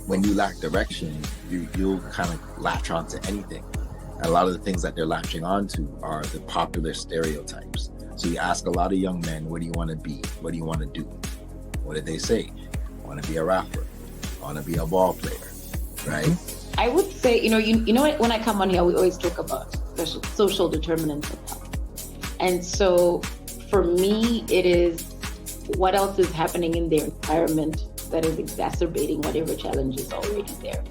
when you lack direction, you'll kind of latch onto anything. And a lot of the things that they're latching onto are the popular stereotypes. So you ask a lot of young men, what do you want to be? What do you want to do? What did they say? I want to be a rapper. I want to be a ball player, right? I would say, you know, when I come on here, we always talk about social determinants of health. And so for me, it is what else is happening in their environment that is exacerbating whatever challenge is already there.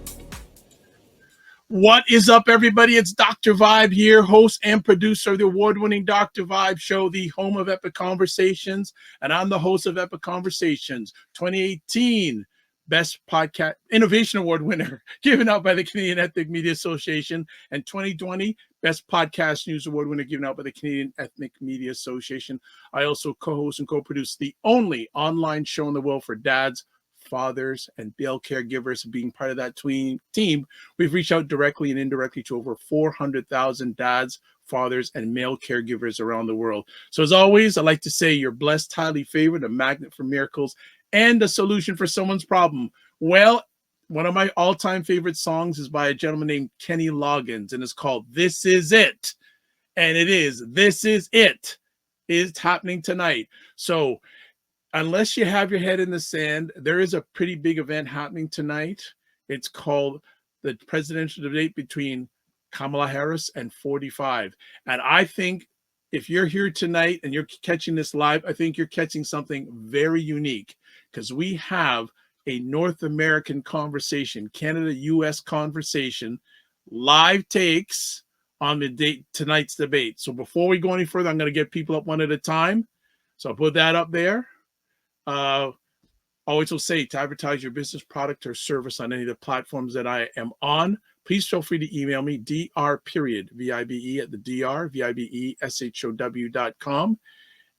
What is up, everybody? It's Dr. Vibe here, host and producer of the award-winning Dr. Vibe show, the home of Epic Conversations. And I'm the host of Epic Conversations 2018 Best Podcast Innovation Award winner, given out by the Canadian Ethnic Media Association, and 2020 Best Podcast News Award winner, given out by the Canadian Ethnic Media Association. I also co-host and co-produce the only online show in the world for dads, fathers, and male caregivers. Being part of that team, we've reached out directly and indirectly to over 400,000 dads, fathers, and male caregivers around the world. So as always, I like to say you're blessed, highly favored, a magnet for miracles, and a solution for someone's problem. Well, one of my all-time favorite songs is by a gentleman named Kenny Loggins, and it's called This Is It. And it is, this is it. It's happening tonight. So unless you have your head in the sand, there is a pretty big event happening tonight. It's called the presidential debate between Kamala Harris and 45. And I think if you're here tonight and you're catching this live, I think you're catching something very unique, because we have a North American conversation, Canada-US conversation, live takes on tonight's debate. So before we go any further, I'm going to get people up one at a time. So I'll put that up there. Always will say, to advertise your business, product, or service on any of the platforms that I am on, please feel free to email me, dr.vibe at the drvibeshow.com.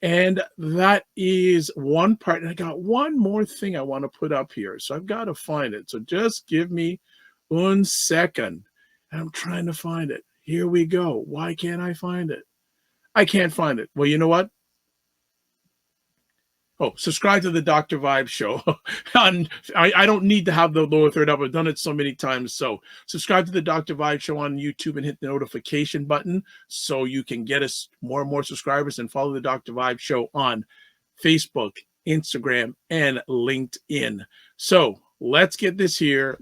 And that is one part. And I got one more thing I want to put up here. So I've got to find it. So just give me 1 second. I'm trying to find it. Here we go. Why can't I find it? I can't find it. Well, you know what? Oh, subscribe to the Dr. Vibe show. I don't need to have the lower third up. I've done it so many times. So subscribe to the Dr. Vibe show on YouTube and hit the notification button so you can get us more and more subscribers, and follow the Dr. Vibe show on Facebook, Instagram, and LinkedIn. So let's get this here.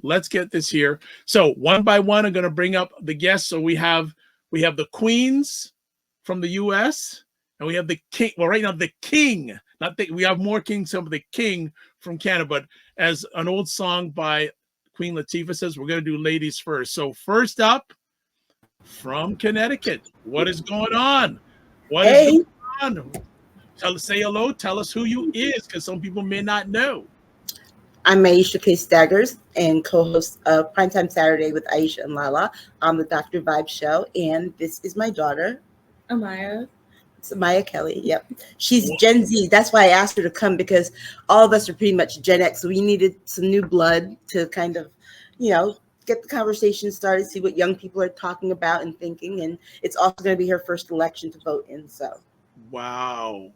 So one by one, I'm going to bring up the guests. So we have the queens from the U.S., and we have the king. Well, right now, the king. We have more kings, some of the king from Canada, but as an old song by Queen Latifah says, we're going to do ladies first. So first up, from Connecticut, what is going on? Is going on? Say hello. Tell us who you is, because some people may not know. I'm Aisha K. Staggers and co-host of Primetime Saturday with Aisha and Lala on the Dr. Vibe show. And this is my daughter, Amaya. It's Maya Kelly. Yep. She's Gen Z. That's why I asked her to come, because all of us are pretty much Gen X. So we needed some new blood to kind of, get the conversation started, see what young people are talking about and thinking. And it's also going to be her first election to vote in. So. Wow.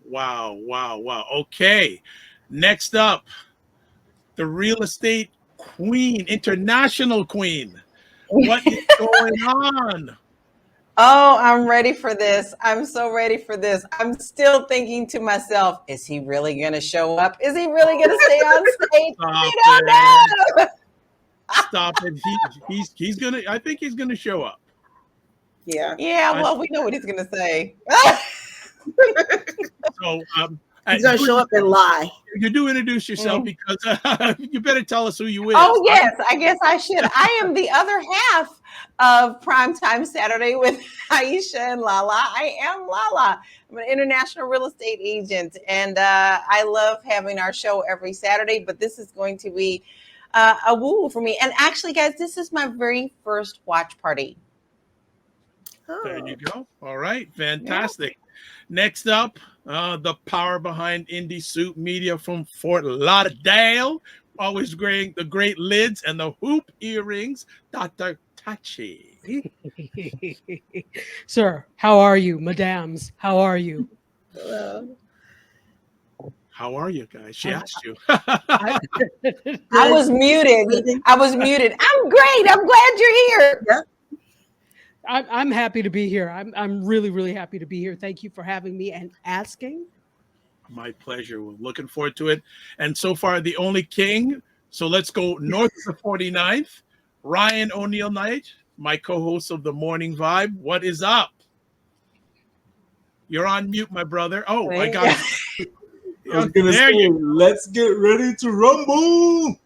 Okay. Next up, the real estate queen, international queen. What is going on? Oh, I'm ready for this. I'm so ready for this. I'm still thinking to myself, is he really going to show up? Is he really going to stay on stage? We don't know. Stop it. He's going to, I think he's going to show up. Yeah. Well, we know what he's going to say. So, he's going to show up and lie. You do introduce yourself, because you better tell us who you is. Oh, yes. I guess I should. I am the other half of Primetime Saturday with Aisha and Lala. I am Lala. I'm an international real estate agent, and I love having our show every Saturday, but this is going to be a woo for me. And actually, guys, this is my very first watch party. There you go. All right. Fantastic. Yeah. Next up, the power behind Indie Soup Media from Fort Lauderdale. Always wearing the great lids and the hoop earrings, Dr. Tachi. Sir, how are you? Madams, how are you? How are you guys? She asked you. I was muted. I was muted. I'm great. I'm glad you're here. Yeah. I'm happy to be here. I'm really, really happy to be here. Thank you for having me and asking. My pleasure. We're looking forward to it. And so far, the only king. So let's go north of the 49th. Ryan O'Neill Knight, my co-host of the Morning Vibe. What is up? You're on mute, my brother. Oh, I got I was gonna say, let's get ready to rumble.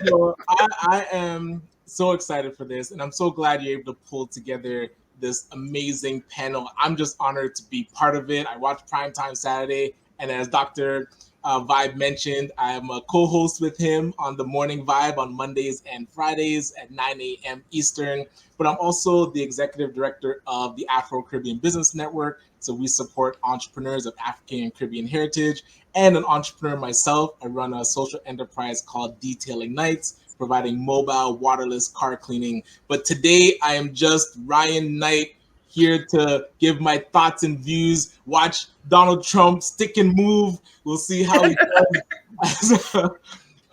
So I am so excited for this, and I'm so glad you're able to pull together this amazing panel. I'm just honored to be part of it. I watched Primetime Saturday, and as Dr. Vibe mentioned, I am a co-host with him on the Morning Vibe on Mondays and Fridays at 9 a.m. Eastern. But I'm also the executive director of the Afro-Caribbean Business Network. So we support entrepreneurs of African and Caribbean heritage. And an entrepreneur myself, I run a social enterprise called Detailing Nights, providing mobile, waterless car cleaning. But today I am just Ryan Knight, here to give my thoughts and views. Watch Donald Trump stick and move. We'll see how he does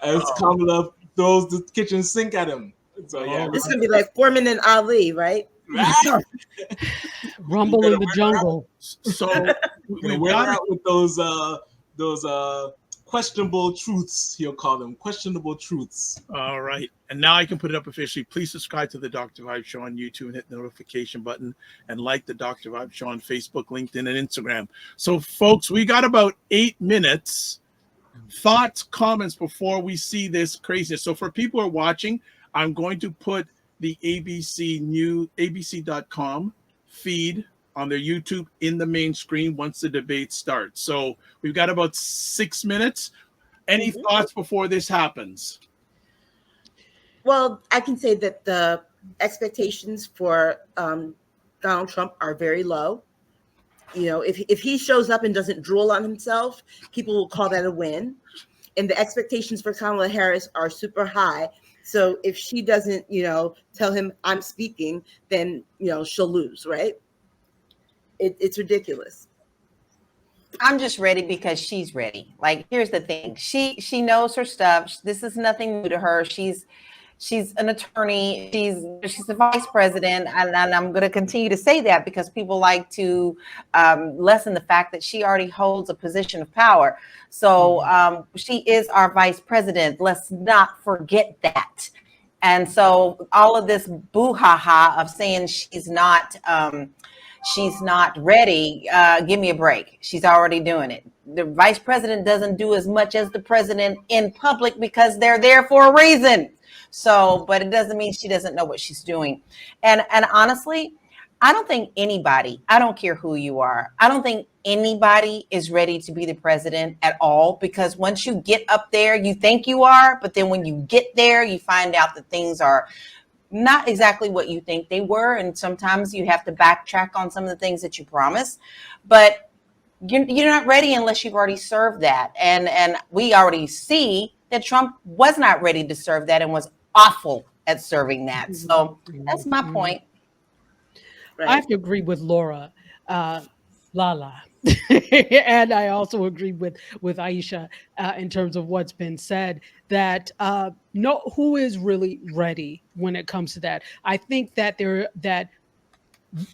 as Kamala throws the kitchen sink at him. So yeah, this is gonna be like Foreman and Ali, right? Rumble in the jungle. So we're wear out with those questionable truths, he'll call them questionable truths. All right. And now I can put it up officially. Please subscribe to the Dr. Vibe Show on YouTube and hit the notification button, and like the Dr. Vibe Show on Facebook, LinkedIn, and Instagram. So, folks, we got about 8 minutes. Thoughts, comments before we see this craziness. So for people who are watching, I'm going to put the ABC.com feed on their YouTube in the main screen once the debate starts. So we've got about 6 minutes. Any thoughts before this happens? Well, I can say that the expectations for Donald Trump are very low. You know, if he shows up and doesn't drool on himself, people will call that a win. And the expectations for Kamala Harris are super high. So if she doesn't, tell him I'm speaking, then, she'll lose, right? It's ridiculous. I'm just ready because she's ready. Like, here's the thing. She knows her stuff. This is nothing new to her. She's an attorney. She's the vice president. And I'm going to continue to say that because people like to lessen the fact that she already holds a position of power. So she is our vice president. Let's not forget that. And so all of this boo-ha-ha of saying she's not ready, give me a break. She's already doing it. The vice president doesn't do as much as the president in public because they're there for a reason. So, but it doesn't mean she doesn't know what she's doing. And honestly, I don't think anybody, I don't care who you are, I don't think anybody is ready to be the president at all, because once you get up there, you think you are, but then when you get there, you find out that things are not exactly what you think they were. And sometimes you have to backtrack on some of the things that you promised, but you're not ready unless you've already served that. And we already see that Trump was not ready to serve that and was awful at serving that. So that's my point. Right. I have to agree with Laura, Lala. And I also agree with Aisha in terms of what's been said, that who is really ready when it comes to that. I think that that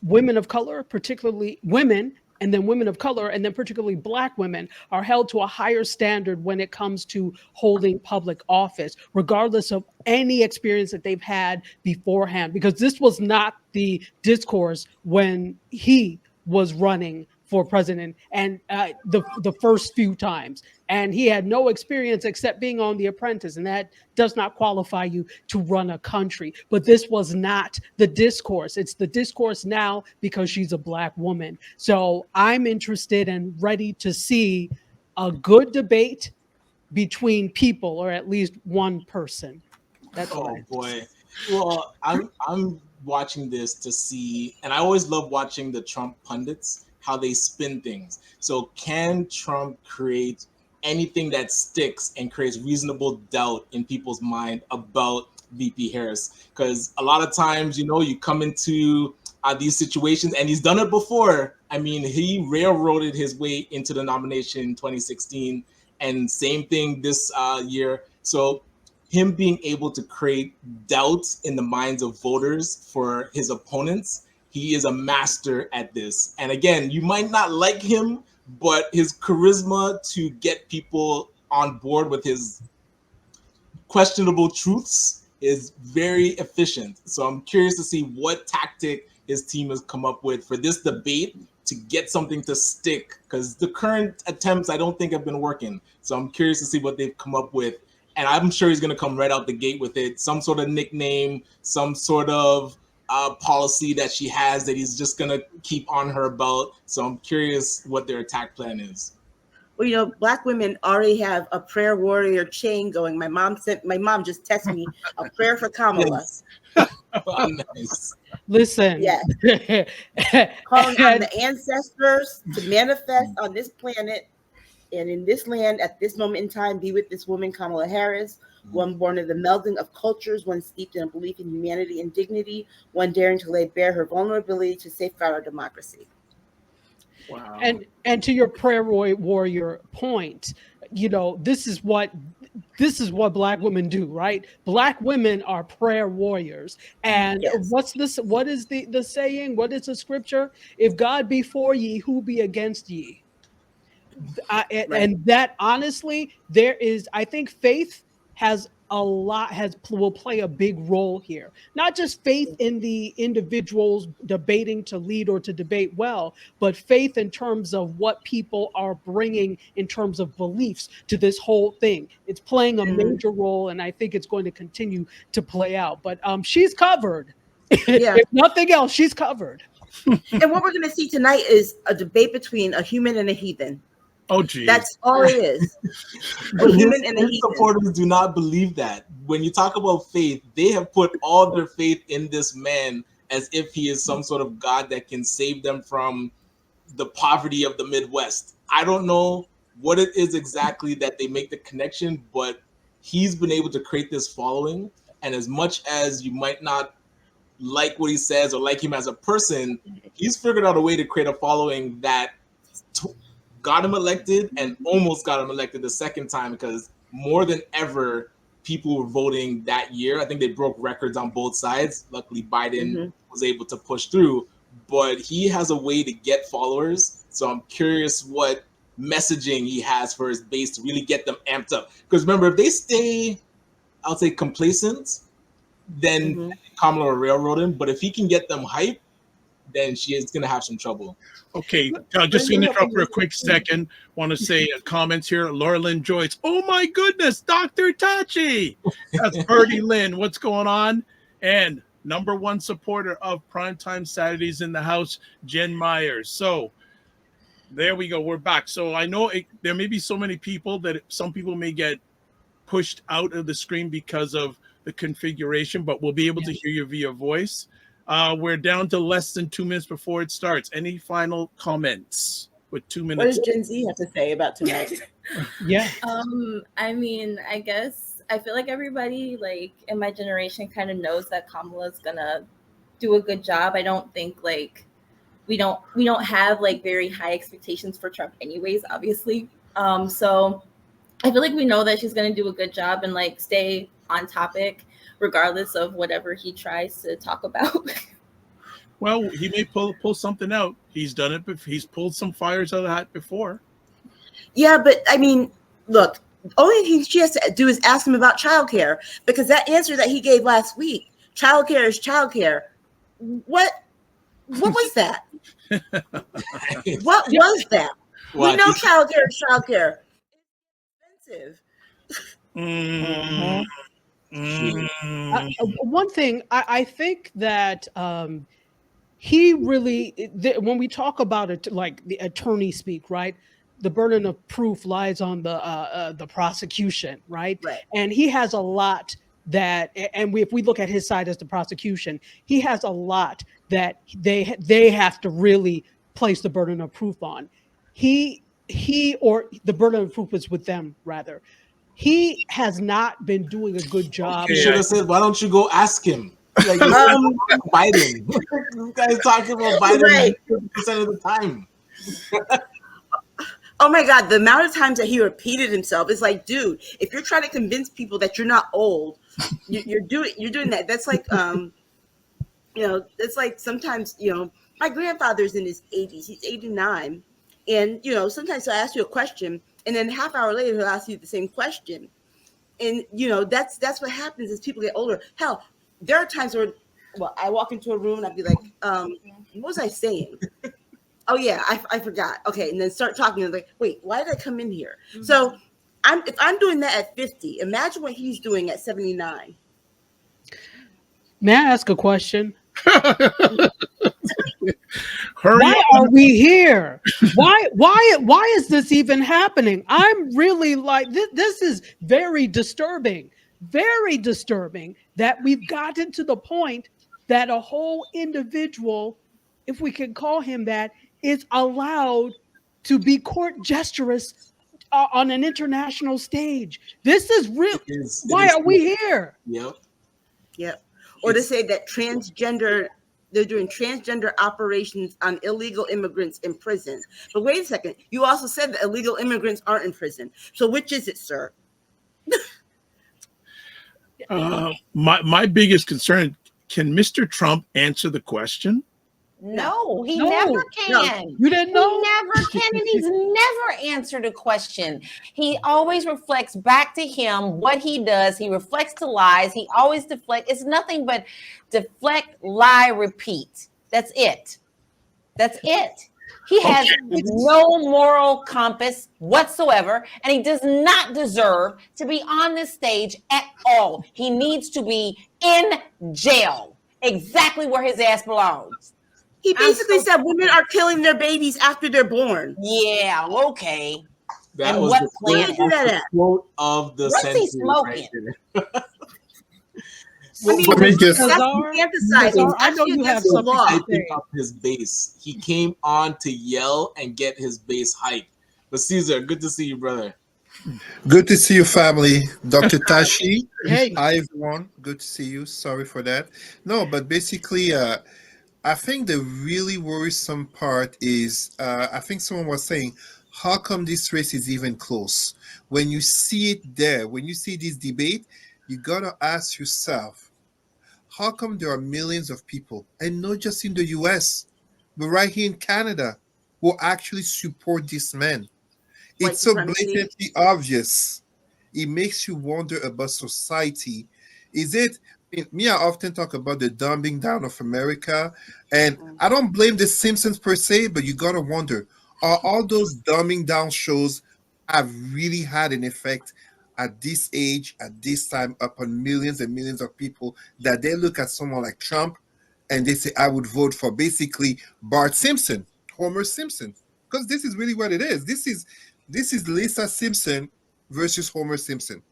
women of color, particularly women, and then women of color, and then particularly Black women, are held to a higher standard when it comes to holding public office, regardless of any experience that they've had beforehand, because this was not the discourse when he was running for president and the first few times. And he had no experience except being on The Apprentice, and that does not qualify you to run a country. But this was not the discourse. It's the discourse now because she's a Black woman. So I'm interested and ready to see a good debate between people, or at least one person. That's boy. Well, I'm watching this to see, and I always love watching the Trump pundits, how they spin things. So can Trump create anything that sticks and creates reasonable doubt in people's mind about VP Harris? Because a lot of times, you come into these situations, and he's done it before. I mean, he railroaded his way into the nomination in 2016, and same thing this year. So him being able to create doubt in the minds of voters for his opponents, he is a master at this. And again, you might not like him, but his charisma to get people on board with his questionable truths is very efficient. So I'm curious to see what tactic his team has come up with for this debate to get something to stick, because the current attempts I don't think have been working. So I'm curious to see what they've come up with. And I'm sure he's going to come right out the gate with it. Some sort of nickname, some sort of policy that she has that he's just going to keep on her belt. So I'm curious what their attack plan is. Well, you know, Black women already have a prayer warrior chain going. My mom just texted me a prayer for Kamala. Yes. Oh, nice. Listen. Yes. Calling on the ancestors to manifest on this planet and in this land at this moment in time, be with this woman, Kamala Harris, one born of the melding of cultures, one steeped in a belief in humanity and dignity, one daring to lay bare her vulnerability to safeguard our democracy. Wow. And to your prayer warrior point, you know, this is what Black women do, right? Black women are prayer warriors. And yes. What is the saying? What is the scripture? If God be for ye, who be against ye? Right. And that honestly, I think faith will play a big role here. Not just faith in the individuals debating to lead or to debate well, but faith in terms of what people are bringing in terms of beliefs to this whole thing. It's playing a major role, and I think it's going to continue to play out. But she's covered. Yeah. If nothing else, she's covered. And what we're going to see tonight is a debate between a human and a heathen. Oh, geez. That's all it is. But his supporters do not believe that. When you talk about faith, they have put all their faith in this man as if he is some sort of God that can save them from the poverty of the Midwest. I don't know what it is exactly that they make the connection, but he's been able to create this following. And as much as you might not like what he says or like him as a person, he's figured out a way to create a following that got him elected and almost got him elected the second time, because more than ever, people were voting that year. I think they broke records on both sides. Luckily, Biden was able to push through, but he has a way to get followers. So I'm curious what messaging he has for his base to really get them amped up. Because remember, if they stay, I'll say complacent, then Kamala will railroad him. But if he can get them hype, then she is going to have some trouble. Okay, just going to interrupt for a quick second. Want to say comments here. Laura Lynn Joyce. Oh my goodness, Dr. Tachi. That's Birdie Lynn. What's going on? And number one supporter of Primetime Saturdays in the house, Jen Myers. So there we go. We're back. So I know there may be so many people that some people may get pushed out of the screen because of the configuration, but we'll be able to hear you via voice. We're down to less than 2 minutes before it starts. Any final comments with 2 minutes? What does Gen Z have to say about tonight? Yeah. I mean, I guess I feel like everybody like in my generation kind of knows that Kamala's gonna do a good job. I don't think like we don't have like very high expectations for Trump anyways, obviously. So I feel like we know that she's gonna do a good job and like stay on topic regardless of whatever he tries to talk about. Well, he may pull something out. He's done it, but he's pulled some fires out of the hat before. Yeah, but I mean, look, only thing she has to do is ask him about childcare, because that answer that he gave last week, childcare is childcare. What was that? What was that? We know childcare is childcare. It's expensive. One thing I think that he really, when we talk about it, like the attorney speak, right? The burden of proof lies on the prosecution, right? And he has a lot that, and if we look at his side as the prosecution, he has a lot that they have to really place the burden of proof on. He or the burden of proof is with them rather. He has not been doing a good job. You should have said, why don't you go ask him? Like, Biden. This guy's talking about Biden 50% of the time. Oh my God, the amount of times that he repeated himself is like, dude, if you're trying to convince people that you're not old, you're doing that. That's like, it's like sometimes, my grandfather's in his 80s, he's 89. And, sometimes he'll ask you a question and then half hour later, he'll ask you the same question. And, that's what happens as people get older. Hell, there are times where, I walk into a room and I'd be like, what was I saying? Oh yeah, I forgot. Okay, and then start talking and like, wait, why did I come in here? Mm-hmm. So if I'm doing that at 50, imagine what he's doing at 79. May I ask a question? Why are we here? Why is this even happening? I'm really like, this is very disturbing that we've gotten to the point that a whole individual, if we can call him that, is allowed to be court jesterous on an international stage. This is real. Why are we here? Yep. Or to say that they're doing transgender operations on illegal immigrants in prison. But wait a second, you also said that illegal immigrants aren't in prison. So which is it, sir? My biggest concern, can Mr. Trump answer the question? No, he never can. No. You didn't know? He never can, and he's never answered a question. He always reflects back to him what he does. He reflects to lies. He always deflects. It's nothing but deflect, lie, repeat. That's it. That's it. He has no moral compass whatsoever, and he does not deserve to be on this stage at all. He needs to be in jail, exactly where his ass belongs. He basically said women are killing their babies after they're born. Yeah, okay. That was the quote of the century. What's he smoking? I know you have something hyping up his base. He came on to yell and get his base hyped. But Caesar, good to see you, brother. Good to see you, family. Dr. Tashi. Hey. Hi, everyone. Good to see you. Sorry for that. No, but basically, I think the really worrisome part is, I think someone was saying, how come this race is even close? When you see it there, when you see this debate, you got to ask yourself, how come there are millions of people, and not just in the US, but right here in Canada, who actually support this man? It's so blatantly obvious. It makes you wonder about society. Is it, I often talk about the dumbing down of America, and I don't blame the Simpsons per se, but you gotta wonder, are all those dumbing down shows have really had an effect at this age, at this time, upon millions and millions of people, that they look at someone like Trump and they say, I would vote for basically Bart Simpson, Homer Simpson, because this is really what it is. This is Lisa Simpson versus Homer Simpson.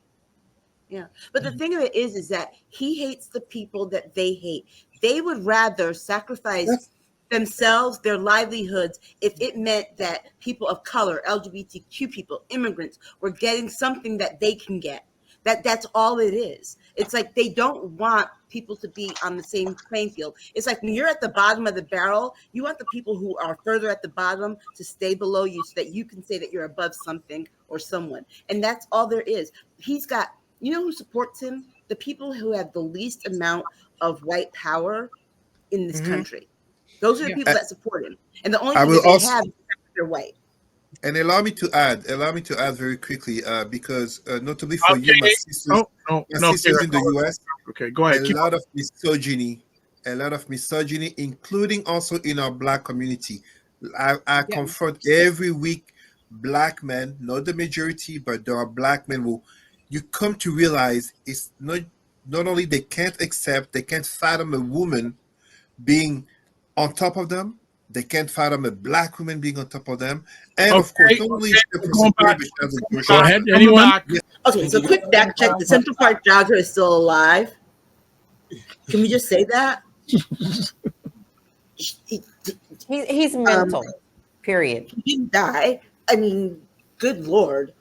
Yeah. But the thing of it is that he hates the people that they hate. They would rather sacrifice themselves, their livelihoods, if it meant that people of color, LGBTQ people, immigrants were getting something that they can get. That's all it is. It's like they don't want people to be on the same playing field. It's like when you're at the bottom of the barrel, you want the people who are further at the bottom to stay below you so that you can say that you're above something or someone. And that's all there is. He's got, you know who supports him? The people who have the least amount of white power in this country. Those are the people that support him. And the only thing that they have is they're white. And allow me to add very quickly, because notably for you, my sisters in the US, go ahead. A lot of misogyny, including also in our Black community. I confront every week Black men, not the majority, but there are Black men who you come to realize it's not only they can't fathom a woman being on top of them, they can't fathom a Black woman being on top of them. And of course, not only go ahead, anyone? Okay, so quick fact check. The Central Park jogger is still alive. Can we just say that? He's mental, period. He didn't die. I mean, good Lord.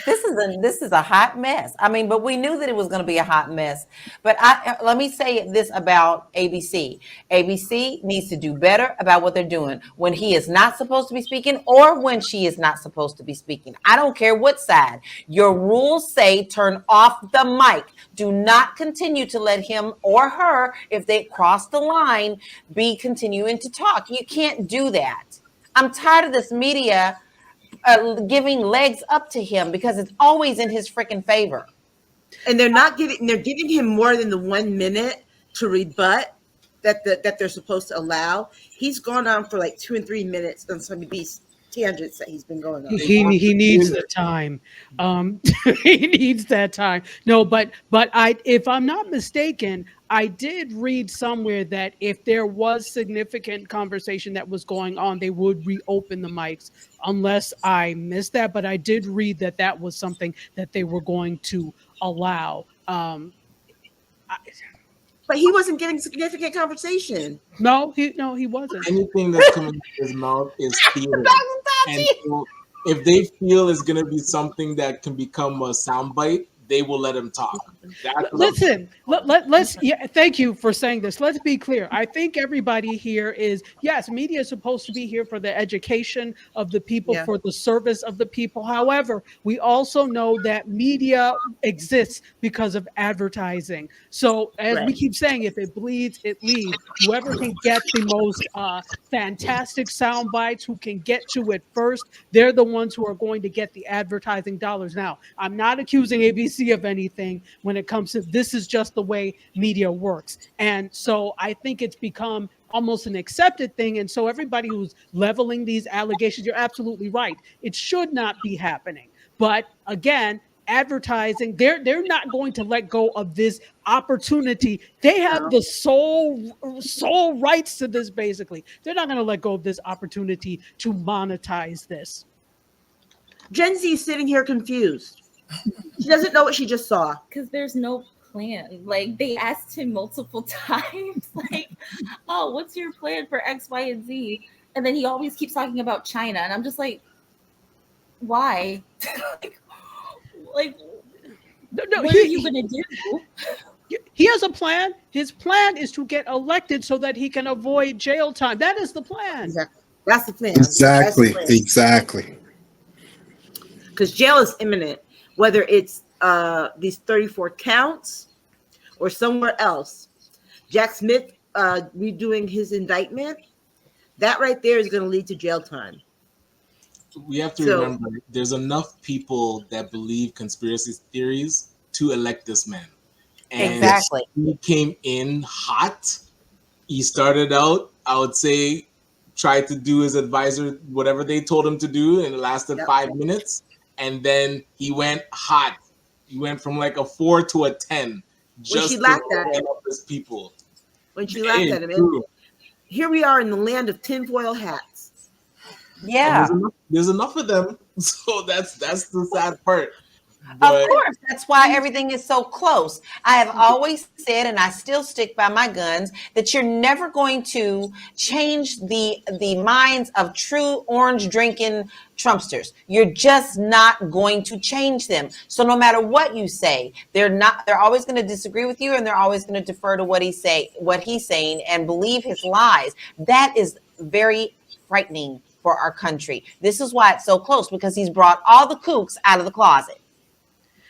this is a hot mess. I mean, but we knew that it was going to be a hot mess. But let me say this about ABC. ABC needs to do better about what they're doing when he is not supposed to be speaking or when she is not supposed to be speaking. I don't care what side. Your rules say turn off the mic. Do not continue to let him or her, if they cross the line, be continuing to talk. You can't do that. I'm tired of this media giving legs up to him because it's always in his freaking favor. And they're giving him more than the 1 minute to rebut that they're supposed to allow. He's gone on for like 2 and 3 minutes on some of these tangents that he's been going on. He needs the time. He needs that time. No, but if I'm not mistaken, I did read somewhere that if there was significant conversation that was going on, they would reopen the mics, unless I missed that. But I did read that was something that they were going to allow. But he wasn't getting significant conversation. No, he wasn't. Anything that's coming out of his mouth is feeling. And so if they feel it's going to be something that can become a soundbite, they will let him talk. Listen, let's thank you for saying this. Let's be clear. I think everybody here is, yes, media is supposed to be here for the education of the people, for the service of the people. However, we also know that media exists because of advertising. So as we keep saying, if it bleeds, it leads. Whoever can get the most fantastic sound bites, who can get to it first, they're the ones who are going to get the advertising dollars. Now, I'm not accusing ABC of anything when it comes to this. Is just the way media works. And so I think it's become almost an accepted thing. And so everybody who's leveling these allegations, you're absolutely right. It should not be happening. But again, advertising, they're not going to let go of this opportunity. They have the sole rights to this, basically. They're not going to let go of this opportunity to monetize this. Gen Z is sitting here confused. She doesn't know what she just saw. Because there's no plan. Like, they asked him multiple times, like, oh, what's your plan for X, Y, and Z? And then he always keeps talking about China. And I'm just like, why? like what are you going to do? He has a plan. His plan is to get elected so that he can avoid jail time. That is the plan. Exactly. That's the plan. Exactly. Because jail is imminent. Whether it's these 34 counts or somewhere else. Jack Smith redoing his indictment, that right there is going to lead to jail time. We have to remember there's enough people that believe conspiracy theories to elect this man. And exactly. He came in hot. He started out, I would say, tried to do his advisor, whatever they told him to do, and it lasted 5 minutes. And then he went hot. He went from like a 4 to a 10. Just when she laughed at him. His people. When she laughed at him. And here we are in the land of tinfoil hats. Yeah. There's enough of them. So that's the sad part. But of course, that's why everything is so close. I have always said, and I still stick by my guns, that you're never going to change the minds of true orange drinking Trumpsters. You're just not going to change them. So no matter what you say, they're always going to disagree with you, and they're always going to defer to what he's saying and believe his lies. That is very frightening for our country. This is why it's so close, because he's brought all the kooks out of the closet.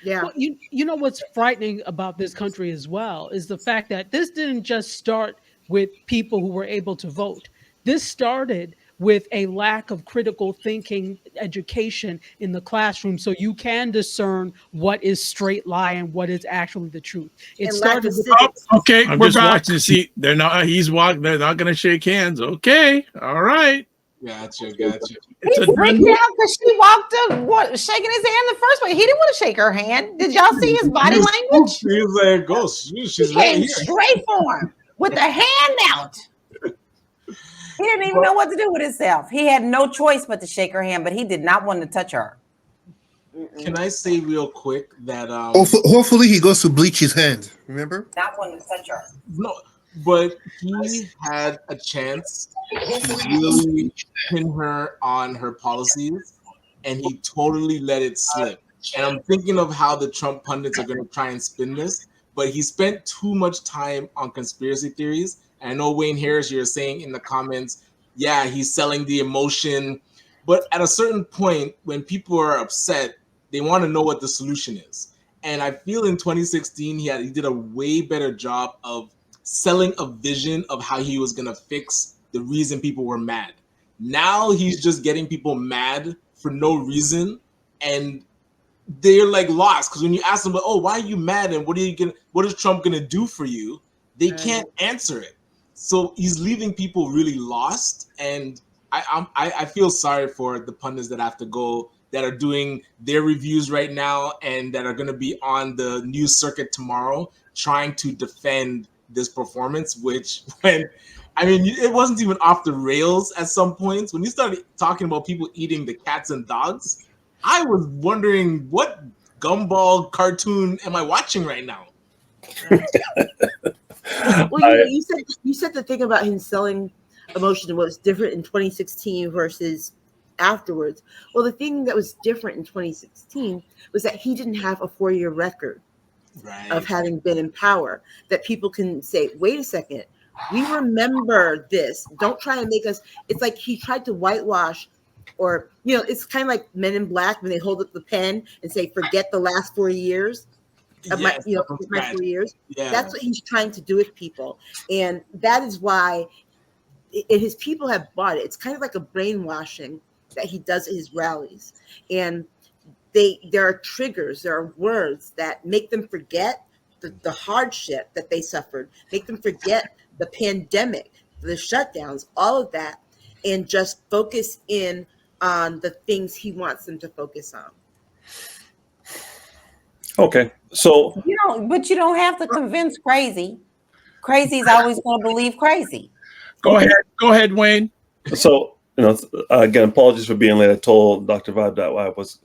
Yeah. Well, you know what's frightening about this country as well is the fact that this didn't just start with people who were able to vote. This started with a lack of critical thinking education in the classroom, so you can discern what is straight lie and what is actually the truth. It started with okay, we're just watching. See, they're not going to shake hands. Okay, all right. Gotcha. He freaked out because she walked up shaking his hand the first way. He didn't want to shake her hand. Did y'all see his body language? He was like, "Go, she's right here." Straight for him with the hand out. He didn't even know what to do with himself. He had no choice but to shake her hand, but he did not want to touch her. Can I say real quick that hopefully he goes to bleach his hand. Remember? Not wanting to touch her. No. But he had a chance to really pin her on her policies, and he totally let it slip. And I'm thinking of how the Trump pundits are going to try and spin this, but he spent too much time on conspiracy theories. And I know, Wayne Harris, you're saying in the comments, yeah, he's selling the emotion. But at a certain point, when people are upset, they want to know what the solution is. And I feel in 2016, he did a way better job of selling a vision of how he was going to fix the reason people were mad. Now he's just getting people mad for no reason. And they're like lost, because when you ask them, oh, why are you mad and what is Trump gonna do for you, they can't answer it. So he's leaving people really lost. And I feel sorry for the pundits that have to go, that are doing their reviews right now and that are going to be on the news circuit tomorrow trying to defend this performance, which it wasn't even off the rails at some points. When you started talking about people eating the cats and dogs, I was wondering, what gumball cartoon am I watching right now? Well, you said the thing about him selling emotion was different in 2016 versus afterwards. Well, the thing that was different in 2016 was that he didn't have a 4-year record of having been in power, that people can say, wait a second, we remember this. Don't try to make us. It's like he tried to whitewash, or, it's kind of like Men in Black when they hold up the pen and say, forget the last 4 years. My 4 years. Yeah. That's what he's trying to do with people. And that is why his people have bought it. It's kind of like a brainwashing that he does at his rallies. And there are triggers, there are words that make them forget the hardship that they suffered, make them forget the pandemic, the shutdowns, all of that, and just focus in on the things he wants them to focus on. Okay, so but you don't have to convince crazy. Crazy's always going to believe crazy. Go ahead, Wayne. So again, apologies for being late. I told Dr. Vibe that I was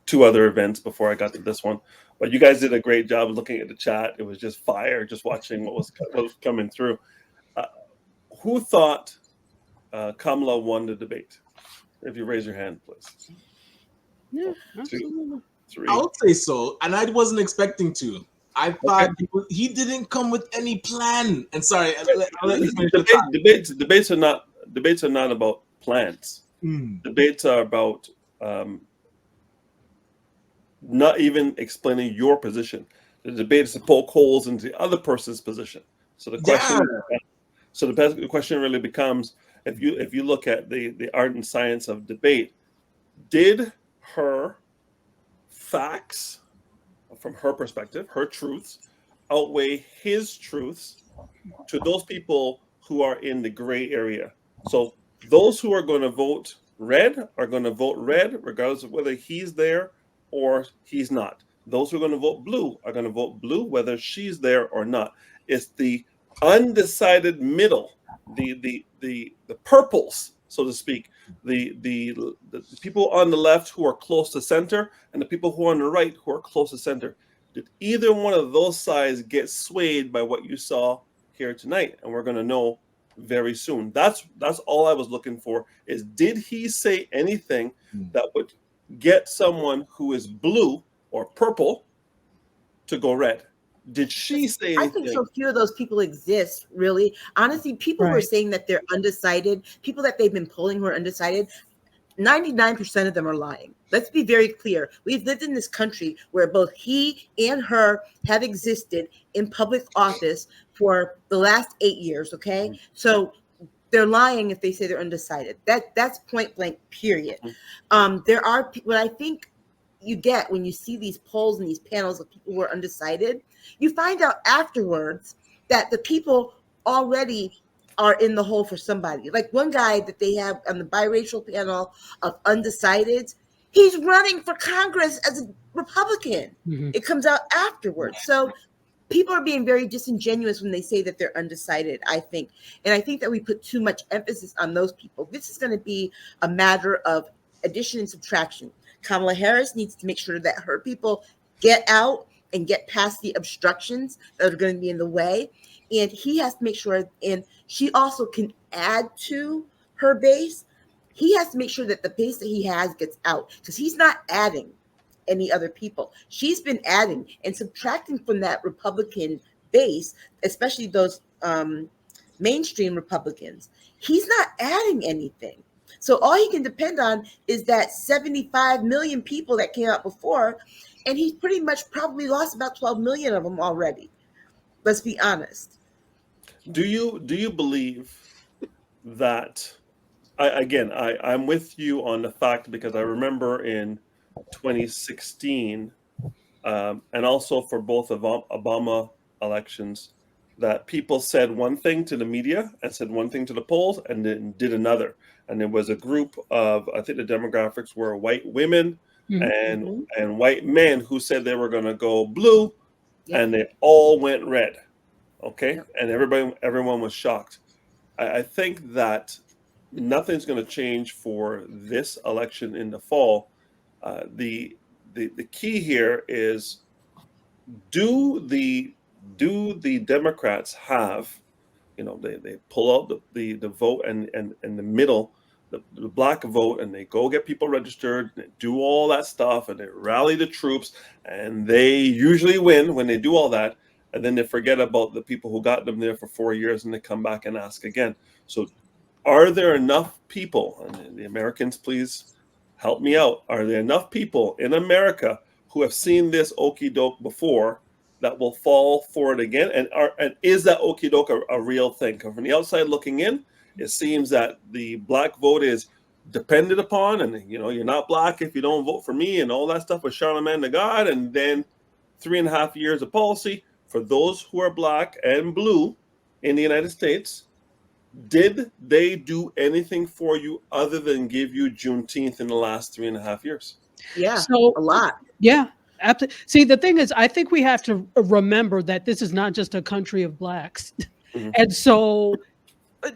2 other events before I got to this one, but you guys did a great job looking at the chat. It was just fire, just watching what was coming through. Who thought Kamala won the debate? If you raise your hand, please. Yeah, absolutely. 3. I would say so, and I wasn't expecting to. I thought he didn't come with any plan. And sorry, I'll let you finish debates are not about plans. Debates are about not even explaining your position. The debate is to poke holes into the other person's position. So the question really becomes, if you look at the art and science of debate, did her facts, from her perspective, her truths, outweigh his truths to those people who are in the gray area? So those who are going to vote red are going to vote red, regardless of whether he's there or he's not. Those who are going to vote blue are going to vote blue, whether she's there or not. It's the undecided middle, the purples, so to speak, the people on the left who are close to center and the people who are on the right who are close to center. Did either one of those sides get swayed by what you saw here tonight? And we're going to know very soon. That's all I was looking for, is did he say anything that would get someone who is blue or purple to go red? Did she say anything? I think so few of those people exist, really. Honestly, people who are saying that they're undecided, people that they've been polling who are undecided, 99% of them are lying. Let's be very clear. We've lived in this country where both he and her have existed in public office for the last 8 years, okay? So they're lying if they say they're undecided. That's point blank, period. There are what I think you get when you see these polls and these panels of people who are undecided, you find out afterwards that the people already are in the hole for somebody. Like one guy that they have on the biracial panel of undecideds, he's running for Congress as a Republican. It comes out afterwards. So people are being very disingenuous when they say that they're undecided, I think. And I think that we put too much emphasis on those people. This is going to be a matter of addition and subtraction. Kamala Harris needs to make sure that her people get out and get past the obstructions that are going to be in the way. And he has to make sure, and she also can add to her base. He has to make sure that the base that he has gets out, because he's not adding any other people. She's been adding and subtracting from that Republican base, especially those mainstream Republicans. He's not adding anything. So all he can depend on is that 75 million people that came out before, and he's pretty much probably lost about 12 million of them already. Let's be honest. Do you believe that? I'm with you on the fact, because I remember in 2016, and also for both Obama elections, that people said one thing to the media and said one thing to the polls and then did another. And there was a group of, I think the demographics were white women and white men who said they were going to go blue, and they all went red. Okay, and everyone was shocked. I think that nothing's going to change for this election in the fall. The key here is, do the Democrats have, they pull out the vote and the middle, the black vote, and they go get people registered and they do all that stuff and they rally the troops, and they usually win when they do all that, and then they forget about the people who got them there for 4 years and they come back and ask again. So are there enough people, and the Americans, please help me out, are there enough people in America who have seen this okie doke before that will fall for it again? And is that okie doke a real thing? Because from the outside looking in, it seems that the black vote is depended upon, and you're not black if you don't vote for me, and all that stuff with Charlemagne the God, and then 3.5 years of policy for those who are black and blue in the United States. Did they do anything for you other than give you Juneteenth in the last 3.5 years? Yeah, so a lot. Yeah, absolutely. See, the thing is, I think we have to remember that this is not just a country of blacks. And so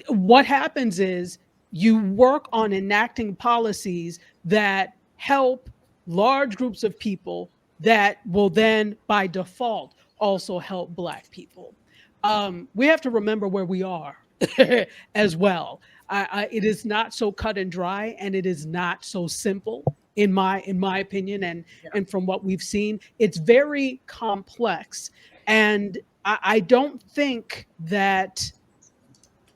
what happens is you work on enacting policies that help large groups of people that will then by default also help black people. We have to remember where we are as well. It is not so cut and dry, and it is not so simple in my opinion, and from what we've seen, it's very complex. And I don't think that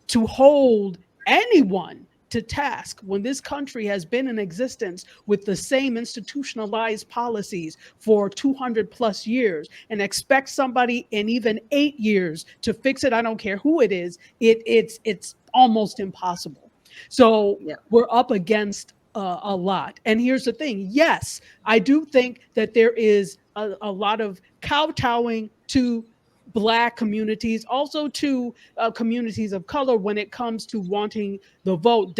to hold anyone to task when this country has been in existence with the same institutionalized policies for 200 plus years and expect somebody in even 8 years to fix it, I don't care who it is, it's almost impossible. So we're up against a lot. And here's the thing. Yes, I do think that there is a lot of kowtowing to Black communities, also to communities of color when it comes to wanting the vote,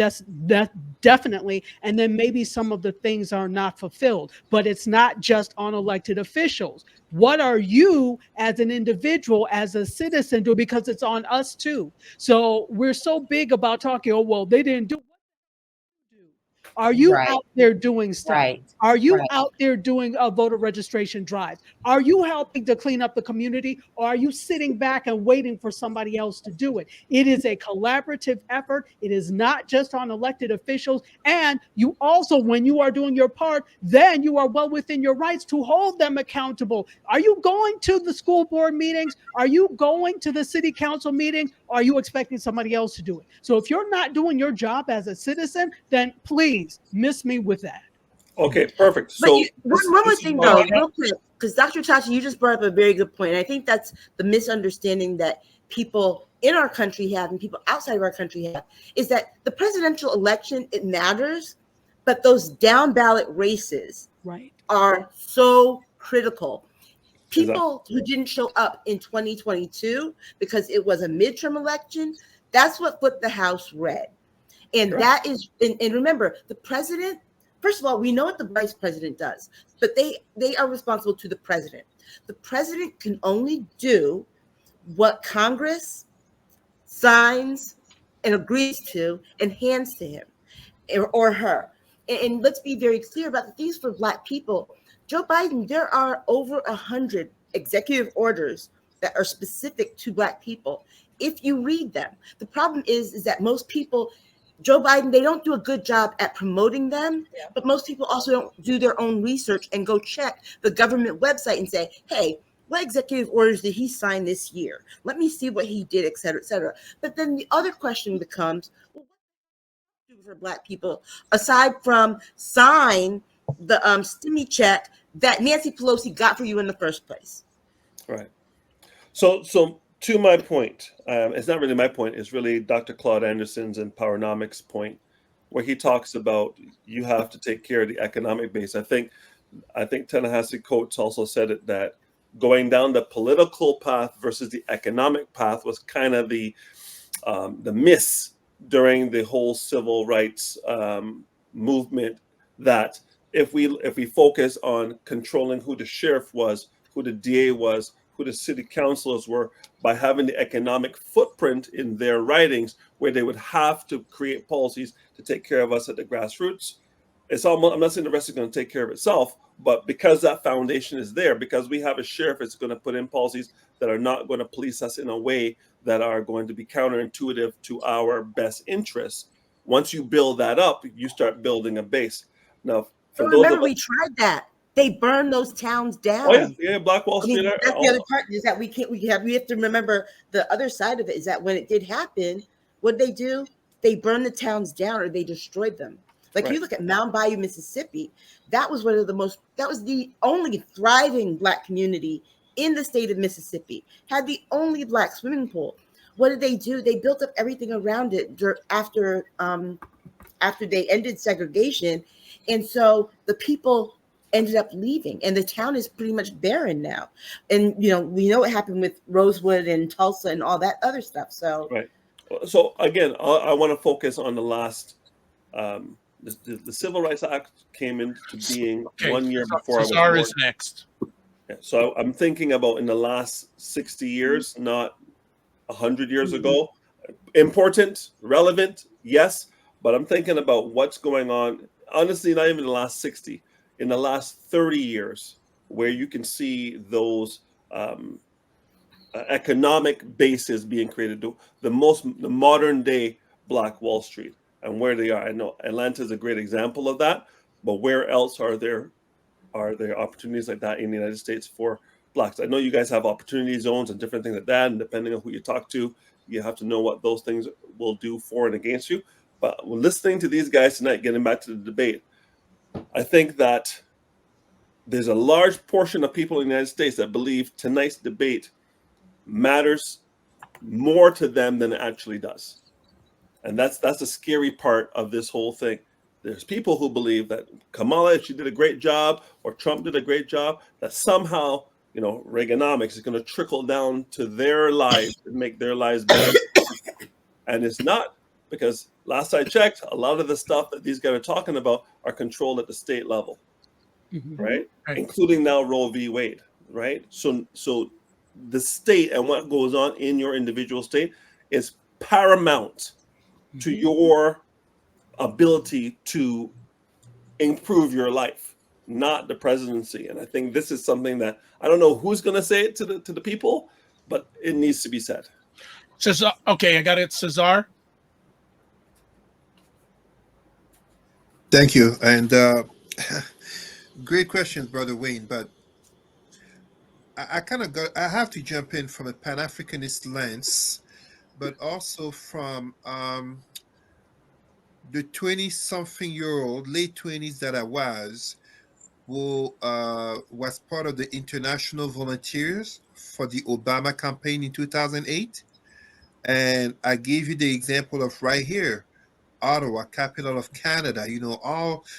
definitely. And then maybe some of the things are not fulfilled, but it's not just on elected officials. What are you as an individual, as a citizen doing? Because it's on us too. So we're so big about talking, oh, well, they didn't do it. Are you out there doing stuff? Are you out there doing voter registration drives? Are you helping to clean up the community? Or are you sitting back and waiting for somebody else to do it? It is a collaborative effort. It is not just on elected officials. And you also, when you are doing your part, then you are well within your rights to hold them accountable. Are you going to the school board meetings? Are you going to the city council meetings? Or are you expecting somebody else to do it? So if you're not doing your job as a citizen, then please miss me with that. Okay, perfect. But So one more thing though, real quick, because Dr. Chacha, you just brought up a very good point. And I think that's the misunderstanding that people in our country have and people outside of our country have, is that the presidential election, it matters, but those down ballot races are so critical. People who didn't show up in 2022 because it was a midterm election, that's what flipped the House red. And that is, and remember, the president, first of all, we know what the vice president does, but they are responsible to the president. The president can only do what Congress signs and agrees to and hands to him or her. And let's be very clear about the things for Black people. Joe Biden, there are over 100 executive orders that are specific to Black people. If you read them, the problem is that most people Joe Biden, they don't do a good job at promoting them, but most people also don't do their own research and go check the government website and say, hey, what executive orders did he sign this year? Let me see what he did, et cetera, et cetera. But then the other question becomes, well, what do you do for Black people aside from sign the stimmy check that Nancy Pelosi got for you in the first place? Right. So to my point, it's not really my point. It's really Dr. Claude Anderson's and Powernomics point, where he talks about you have to take care of the economic base. I think Ta-Nehisi Coates also said it, that going down the political path versus the economic path was kind of the miss during the whole civil rights movement. That if we focus on controlling who the sheriff was, who the DA was, who the city councilors were, by having the economic footprint in their writings, where they would have to create policies to take care of us at the grassroots. It's almost, I'm not saying the rest is going to take care of itself, but because that foundation is there, because we have a sheriff that's going to put in policies that are not going to police us in a way that are going to be counterintuitive to our best interests. Once you build that up, you start building a base. Now, for those remember, of us, we tried that. They burned those towns down. oh yeah, Black Wall Street. That's the other part, is that we have to remember the other side of it, is that when it did happen, what did they do? They burned the towns down, or they destroyed them. Like, Right. you look at Mound Bayou, Mississippi, that was that was the only thriving Black community in the state of Mississippi, had the only Black swimming pool. What did they do? They built up everything around it after they ended segregation. And so the people ended up leaving, and the town is pretty much barren now. And we know what happened with Rosewood and Tulsa and all that other stuff. So right. So again, I want to focus on the last. The Civil Rights Act came into being 1 year before Cesar I was born. is next. Yeah, so I'm thinking about in the last 60 years, not 100 years ago. Important, relevant, yes, but I'm thinking about what's going on. Honestly, not even the last 60, in the last 30 years, where you can see those economic bases being created. The modern day Black Wall Street and where they are. I know Atlanta is a great example of that, but where else are there opportunities like that in the United States for Blacks? I know you guys have opportunity zones and different things like that, and depending on who you talk to, you have to know what those things will do for and against you. But when listening to these guys tonight, getting back to the debate, I think that there's a large portion of people in the United States that believe tonight's debate matters more to them than it actually does. And that's the scary part of this whole thing. There's people who believe that Kamala, if she did a great job, or Trump did a great job, that somehow, Reaganomics is going to trickle down to their lives and make their lives better. And it's not, because last I checked, a lot of the stuff that these guys are talking about are controlled at the state level, right? Including now Roe v. Wade, right? So the state and what goes on in your individual state is paramount to your ability to improve your life, not the presidency. And I think this is something that I don't know who's going to say it to the people, but it needs to be said. Cesar, okay, I got it, Cesar. Thank you. And great questions, Brother Wayne. But I have to jump in from a Pan-Africanist lens, but also from the 20-something-year-old, late 20s that I was, who was part of the International Volunteers for the Obama campaign in 2008. And I gave you the example of right here, Ottawa, capital of Canada.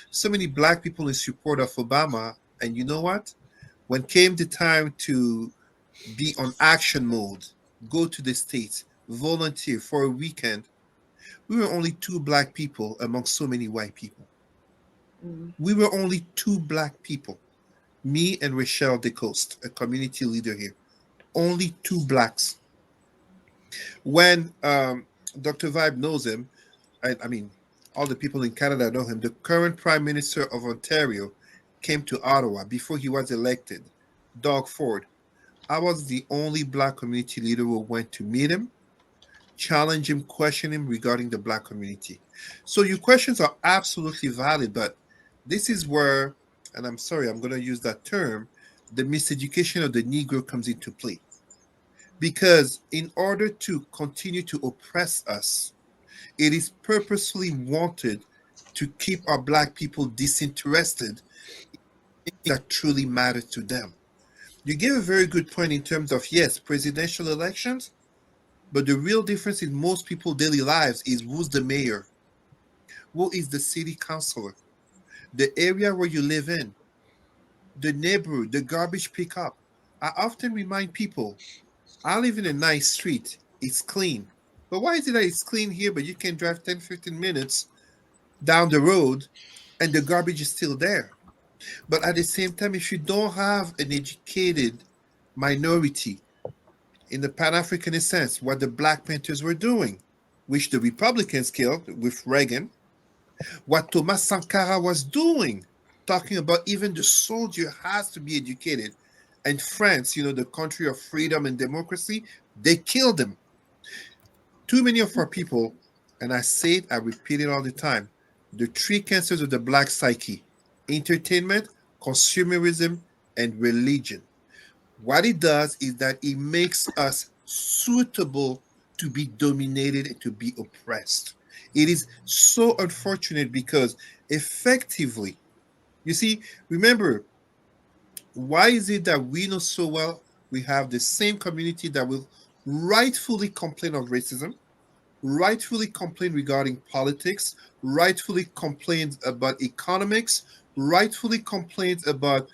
So many Black people in support of Obama. And you know what? When came the time to be on action mode, go to the States, volunteer for a weekend, we were only 2 Black people among so many white people. We were only 2 Black people, me and Rochelle DeCoste, a community leader here. Only 2 Blacks. When Dr. Vibe knows him, I mean, all the people in Canada know him, the current Prime Minister of Ontario came to Ottawa before he was elected, Doug Ford. I was the only Black community leader who went to meet him, challenge him, question him regarding the black community. So your questions are absolutely valid, but this is where, and I'm sorry, I'm going to use that term, the miseducation of the Negro comes into play. Because in order to continue to oppress us, it is purposefully wanted to keep our black people disinterested in things that truly matter to them. You gave a very good point in terms of, yes, presidential elections, but the real difference in most people's daily lives is who's the mayor, who is the city councilor, the area where you live in, the neighborhood, the garbage pickup. I often remind people, I live in a nice street, it's clean. But why is it that it's clean here, but you can drive 10, 15 minutes down the road and the garbage is still there? But at the same time, if you don't have an educated minority in the Pan Africanist sense, what the Black Panthers were doing, which the Republicans killed with Reagan, what Thomas Sankara was doing, talking about even the soldier has to be educated. And France, the country of freedom and democracy, they killed him. Too many of our people, and I say it, I repeat it all the time, the three cancers of the Black psyche: entertainment, consumerism, and religion. What it does is that it makes us suitable to be dominated and to be oppressed. It is so unfortunate because effectively, you see, remember, why is it that we know so well we have the same community that will rightfully complain of racism, rightfully complain regarding politics, rightfully complains about economics, rightfully complains about,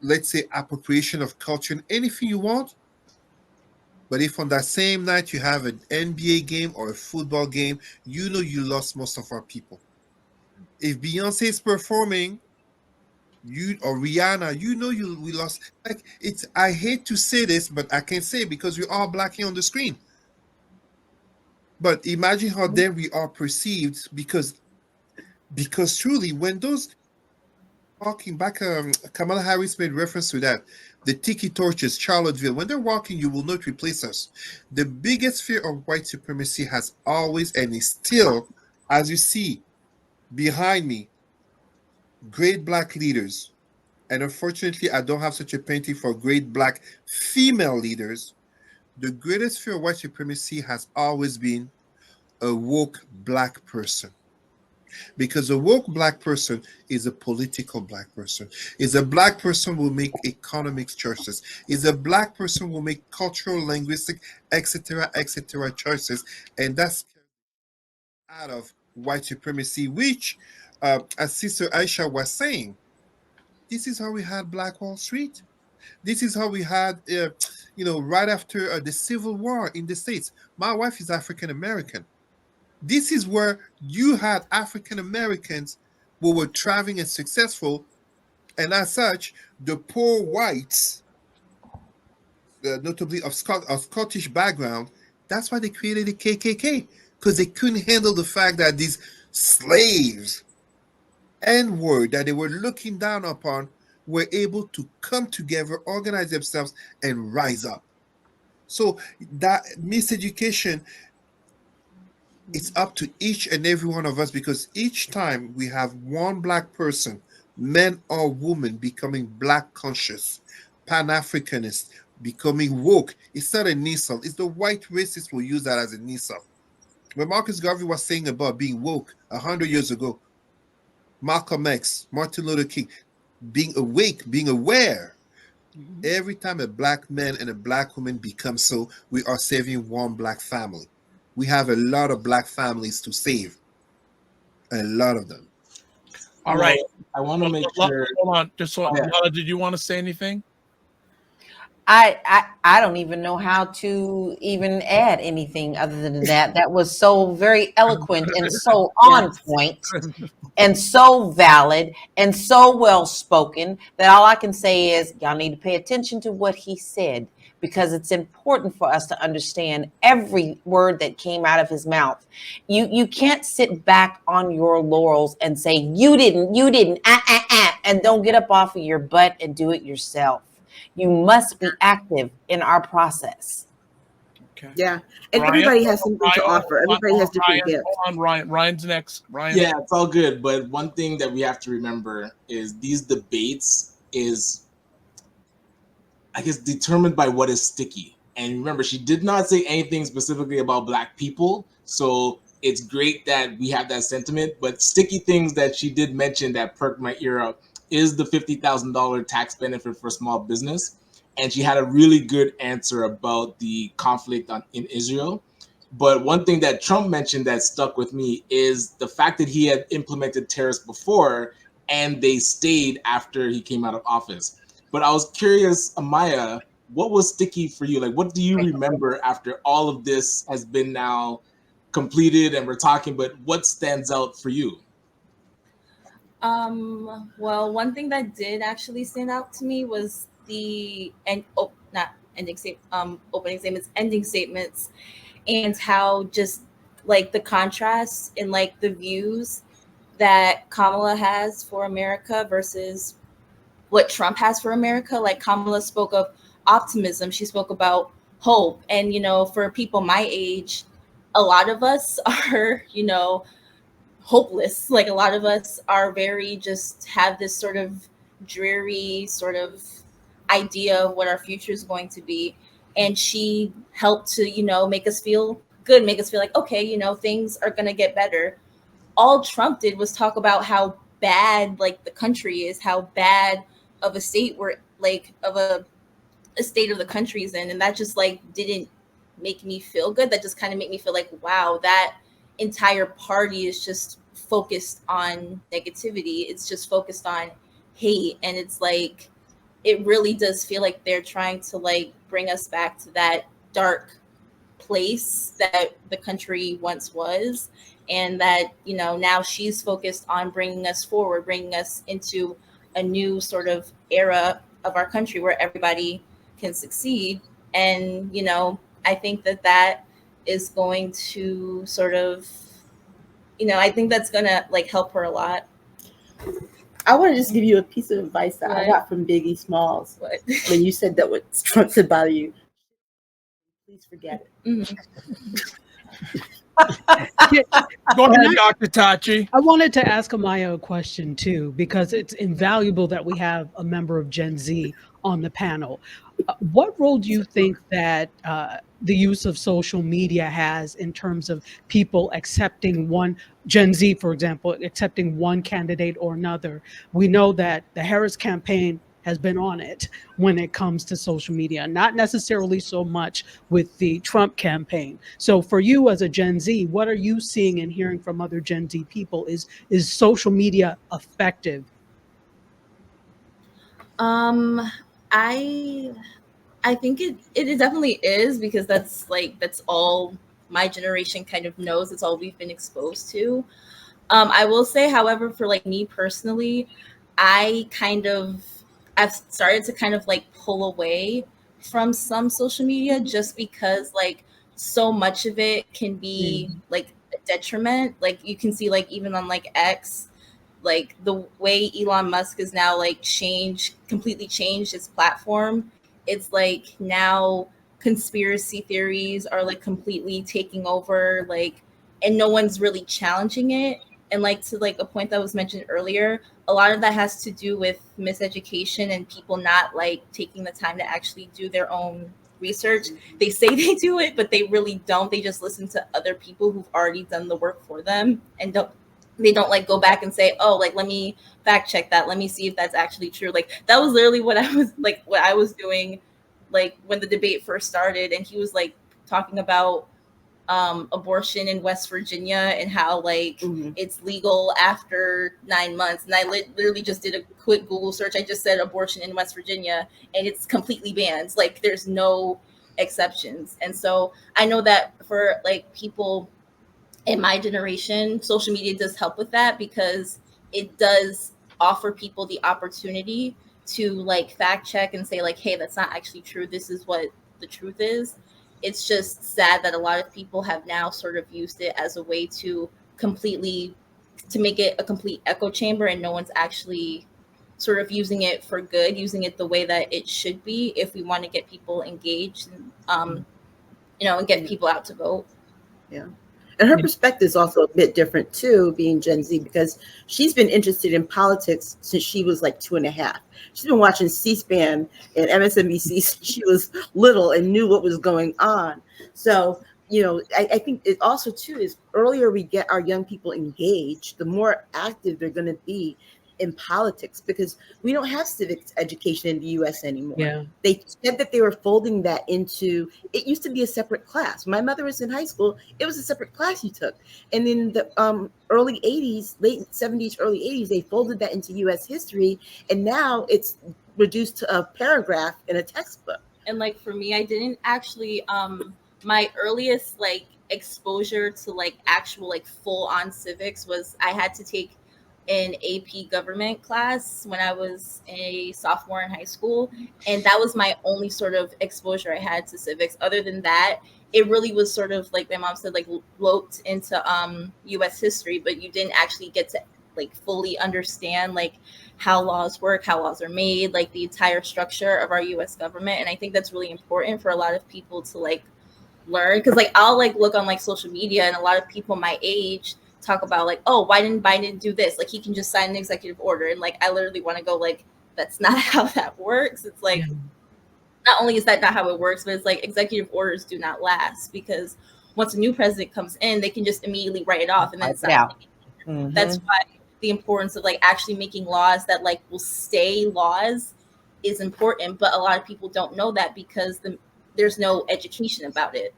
let's say, appropriation of culture and anything you want. But if on that same night you have an NBA game or a football game, you know you lost most of our people. If Beyonce is performing, you or Rihanna, you know we lost. Like, it's, I hate to say this, but I can say it because we're all black here on the screen. But imagine how then we are perceived because truly when those walking back, Kamala Harris made reference to that. The tiki torches, Charlottesville, when they're walking, you will not replace us. The biggest fear of white supremacy has always and is still, as you see behind me, great black leaders. And unfortunately, I don't have such a painting for great black female leaders. The greatest fear of white supremacy has always been a woke black person. Because a woke black person is a political black person, is a black person who will make economic choices, is a black person who will make cultural, linguistic, etc., choices, and that's out of white supremacy, which, as Sister Aisha was saying, this is how we had Black Wall Street. This is how we had, right after the Civil War in the States. My wife is African American. This is where you had African Americans who were thriving and successful, and as such, the poor whites, notably of Scottish background, that's why they created the KKK, because they couldn't handle the fact that these slaves, N-word, that they were looking down upon, were able to come together, organize themselves, and rise up. So that miseducation, it's up to each and every one of us, because each time we have one black person, man or woman, becoming black conscious, pan-Africanist, becoming woke, it's not an insult. It's the white racists will use that as an insult. When Marcus Garvey was saying about being woke 100 years ago, Malcolm X, Martin Luther King, being awake, being aware. Every time a black man and a black woman become so, we are saving one black family. We have a lot of black families to save. A lot of them. All right. I want to make sure. Hold on. Lala, did you want to say anything? I don't even know how to even add anything other than that. That was so very eloquent and so on point and so valid and so well spoken that all I can say is y'all need to pay attention to what he said, because it's important for us to understand every word that came out of his mouth. You can't sit back on your laurels and say you didn't, and don't get up off of your butt and do it yourself. You must be active in our process. Okay. Yeah, and Ryan, everybody has something to Ryan, offer. Everybody has different Ryan, gifts. hold on, Ryan. Ryan's next. Ryan. Yeah, it's all good. But one thing that we have to remember is these debates is, I guess, determined by what is sticky. And remember, she did not say anything specifically about Black people. So it's great that we have that sentiment. But sticky things that she did mention that perked my ear up is the $50,000 tax benefit for small business. And she had a really good answer about the conflict in Israel. But one thing that Trump mentioned that stuck with me is the fact that he had implemented tariffs before and they stayed after he came out of office. But I was curious, Amaya, what was sticky for you? Like, what do you remember after all of this has been now completed and we're talking, but what stands out for you? Well, one thing that did actually stand out to me was opening statements, ending statements, and how just like the contrast in like the views that Kamala has for America versus what Trump has for America. Like Kamala spoke of optimism, she spoke about hope, and for people my age, a lot of us are hopeless. Like a lot of us are very just have this sort of dreary sort of idea of what our future is going to be. And she helped to, make us feel good, make us feel like, okay, things are going to get better. All Trump did was talk about how bad like the country is, how bad of a state we're like of a state of the country is in. And that just like didn't make me feel good. That just kind of made me feel like, wow, that entire party is just focused on negativity. It's just focused on hate. And it's like, it really does feel like they're trying to like bring us back to that dark place that the country once was. And that, now she's focused on bringing us forward, bringing us into a new sort of era of our country where everybody can succeed. And, I think that is going to sort of, I think that's going to like help her a lot. I want to just give you a piece of advice that I got from Biggie Smalls. When you said that what Trump said about you, please forget it. Mm-hmm. Go ahead, Dr. Tachi. I wanted to ask Amaya a question too, because it's invaluable that we have a member of Gen Z on the panel. What role do you think that the use of social media has in terms of people accepting one, Gen Z, for example, accepting one candidate or another? We know that the Harris campaign has been on it when it comes to social media, not necessarily so much with the Trump campaign. So for you as a Gen Z, what are you seeing and hearing from other Gen Z people? Is social media effective? I think it definitely is, because that's all my generation kind of knows. It's all we've been exposed to. I will say, however, for like me personally, I've started to kind of like pull away from some social media, just because like so much of it can be like a detriment. Like you can see like even on like X, like the way Elon Musk has now like completely changed his platform. It's like now conspiracy theories are like completely taking over, like, and no one's really challenging it. And like to like a point that was mentioned earlier, a lot of that has to do with miseducation and people not like taking the time to actually do their own research. They say they do it, but they really don't. They just listen to other people who've already done the work for them, and don't like go back and say, oh, like, let me fact check that. Let me see if that's actually true. Like that was literally what I was doing, like when the debate first started, and he was like talking about abortion in West Virginia and how like it's legal after 9 months. And I literally just did a quick Google search. I just said abortion in West Virginia and it's completely banned. Like there's no exceptions. And so I know that for like people in my generation, social media does help with that, because it does offer people the opportunity to like fact check and say like, hey, that's not actually true. This is what the truth is. It's just sad that a lot of people have now sort of used it as a way to make it a complete echo chamber, and no one's actually sort of using it for good, using it the way that it should be if we want to get people engaged and get people out to vote. Yeah. And her perspective is also a bit different too, being Gen Z, because she's been interested in politics since she was like 2.5. She's been watching C-SPAN and MSNBC since she was little and knew what was going on. So, I think it also too is earlier we get our young people engaged, the more active they're going to be in politics, because we don't have civics education in the US anymore. Yeah. They said that they were folding that into, it used to be a separate class. When my mother was in high school, it was a separate class you took. And in the early 80s, late 70s, early 80s, they folded that into US history. And now it's reduced to a paragraph in a textbook. And like for me, I didn't actually, my earliest like exposure to like actual like full on civics was I had to take an AP government class when I was a sophomore in high school. And that was my only sort of exposure I had to civics. Other than that, it really was sort of like my mom said, like roped into US history, but you didn't actually get to like fully understand like how laws work, how laws are made, like the entire structure of our US government. And I think that's really important for a lot of people to like learn, because like I'll like look on like social media and a lot of people my age talk about like, oh, why didn't Biden do this? Like he can just sign an executive order. And like I literally want to go like, that's not how that works. It's like, not only is that not how it works, but it's like executive orders do not last, because once a new president comes in, they can just immediately write it off and then it's not. That's why the importance of like actually making laws that like will stay laws is important. But a lot of people don't know that because there's no education about it.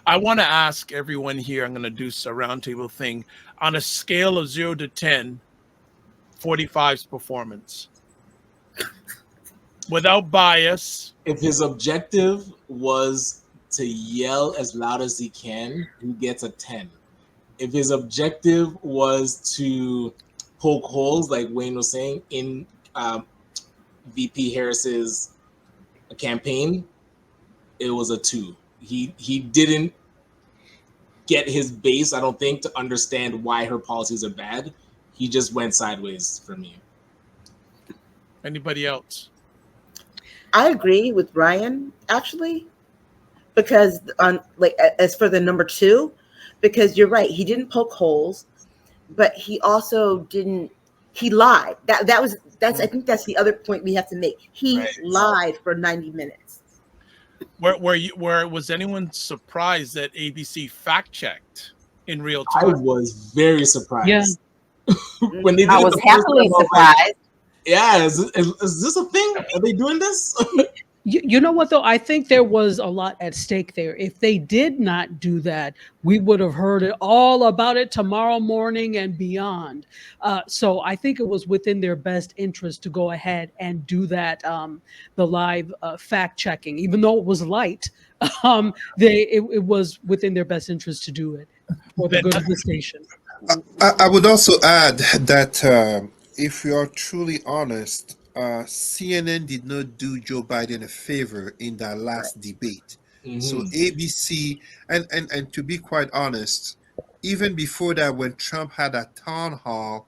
I want to ask everyone here, I'm going to do a roundtable thing. On a scale of 0 to 10, 45's performance. Without bias. If his objective was to yell as loud as he can, he gets a 10. If his objective was to poke holes, like Wayne was saying, in VP Harris's campaign, it was a 2. He didn't get his base, I don't think, to understand why her policies are bad. He just went sideways for me. Anybody else? I agree with Ryan, actually, because on like as for the number 2, because you're right, he didn't poke holes, but he also didn't. He lied. That's I think that's the other point we have to make. He lied for 90 minutes. Where was anyone surprised that ABC fact checked in real time? I was very surprised. Yeah. When they did I was happily surprised. Yeah, is this a thing? Are they doing this? You know what, though? I think there was a lot at stake there. If they did not do that, we would have heard it all about it tomorrow morning and beyond. So I think it was within their best interest to go ahead and do that, the live fact checking, even though it was light. It was within their best interest to do it for the good of the station. I would also add that if we are truly honest, CNN did not do Joe Biden a favor in that last debate. So ABC, and to be quite honest, even before that, when Trump had a town hall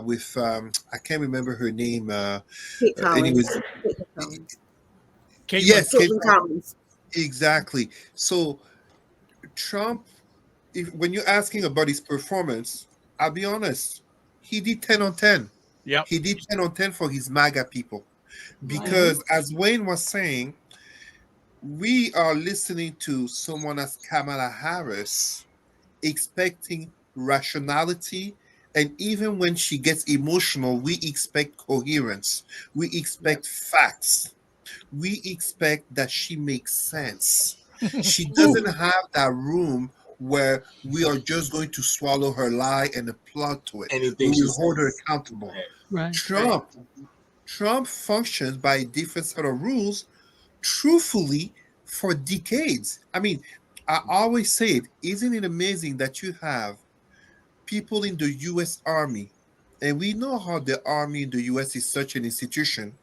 with I can't remember her name. Kate Collins. Yes, Kate Collins. Exactly. So Trump, when you're asking about his performance, I'll be honest, he did 10 on 10. Yeah, he did 10 on 10 for his MAGA people, because as Wayne was saying, we are listening to someone as Kamala Harris expecting rationality, and even when she gets emotional, we expect coherence, we expect facts, we expect that she makes sense. She doesn't have that room where we are just going to swallow her lie and applaud to it. Anything we she will hold her says. accountable. Right. Trump functions by a different set of rules, truthfully, for decades. I mean, I always say it, isn't it amazing that you have people in the US Army, and we know how the Army in the US is such an institution,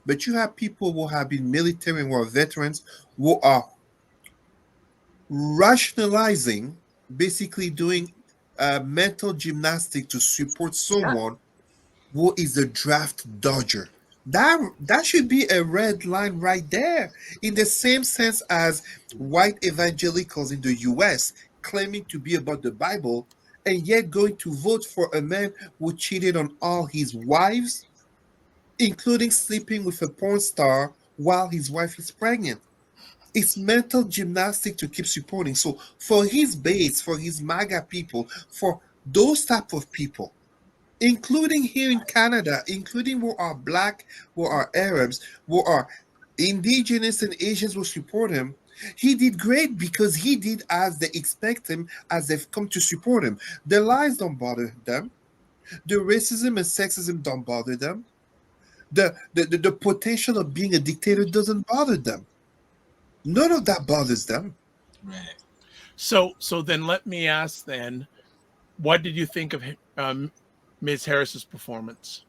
but you have people who have been military and who are veterans who are rationalizing, basically doing mental gymnastics to support someone who is a draft dodger. That should be a red line right there. In the same sense as white evangelicals in the US claiming to be about the Bible and yet going to vote for a man who cheated on all his wives, including sleeping with a porn star while his wife is pregnant. It's mental gymnastics to keep supporting. So for his base, for his MAGA people, for those type of people, including here in Canada, including who are black, who are Arabs, who are indigenous and Asians will support him. He did great because he did as they expect him, as they've come to support him. The lies don't bother them. The racism and sexism don't bother them. The potential of being a dictator doesn't bother them. None of that bothers them. Right. So then let me ask then, what did you think of Ms. Harris's performance?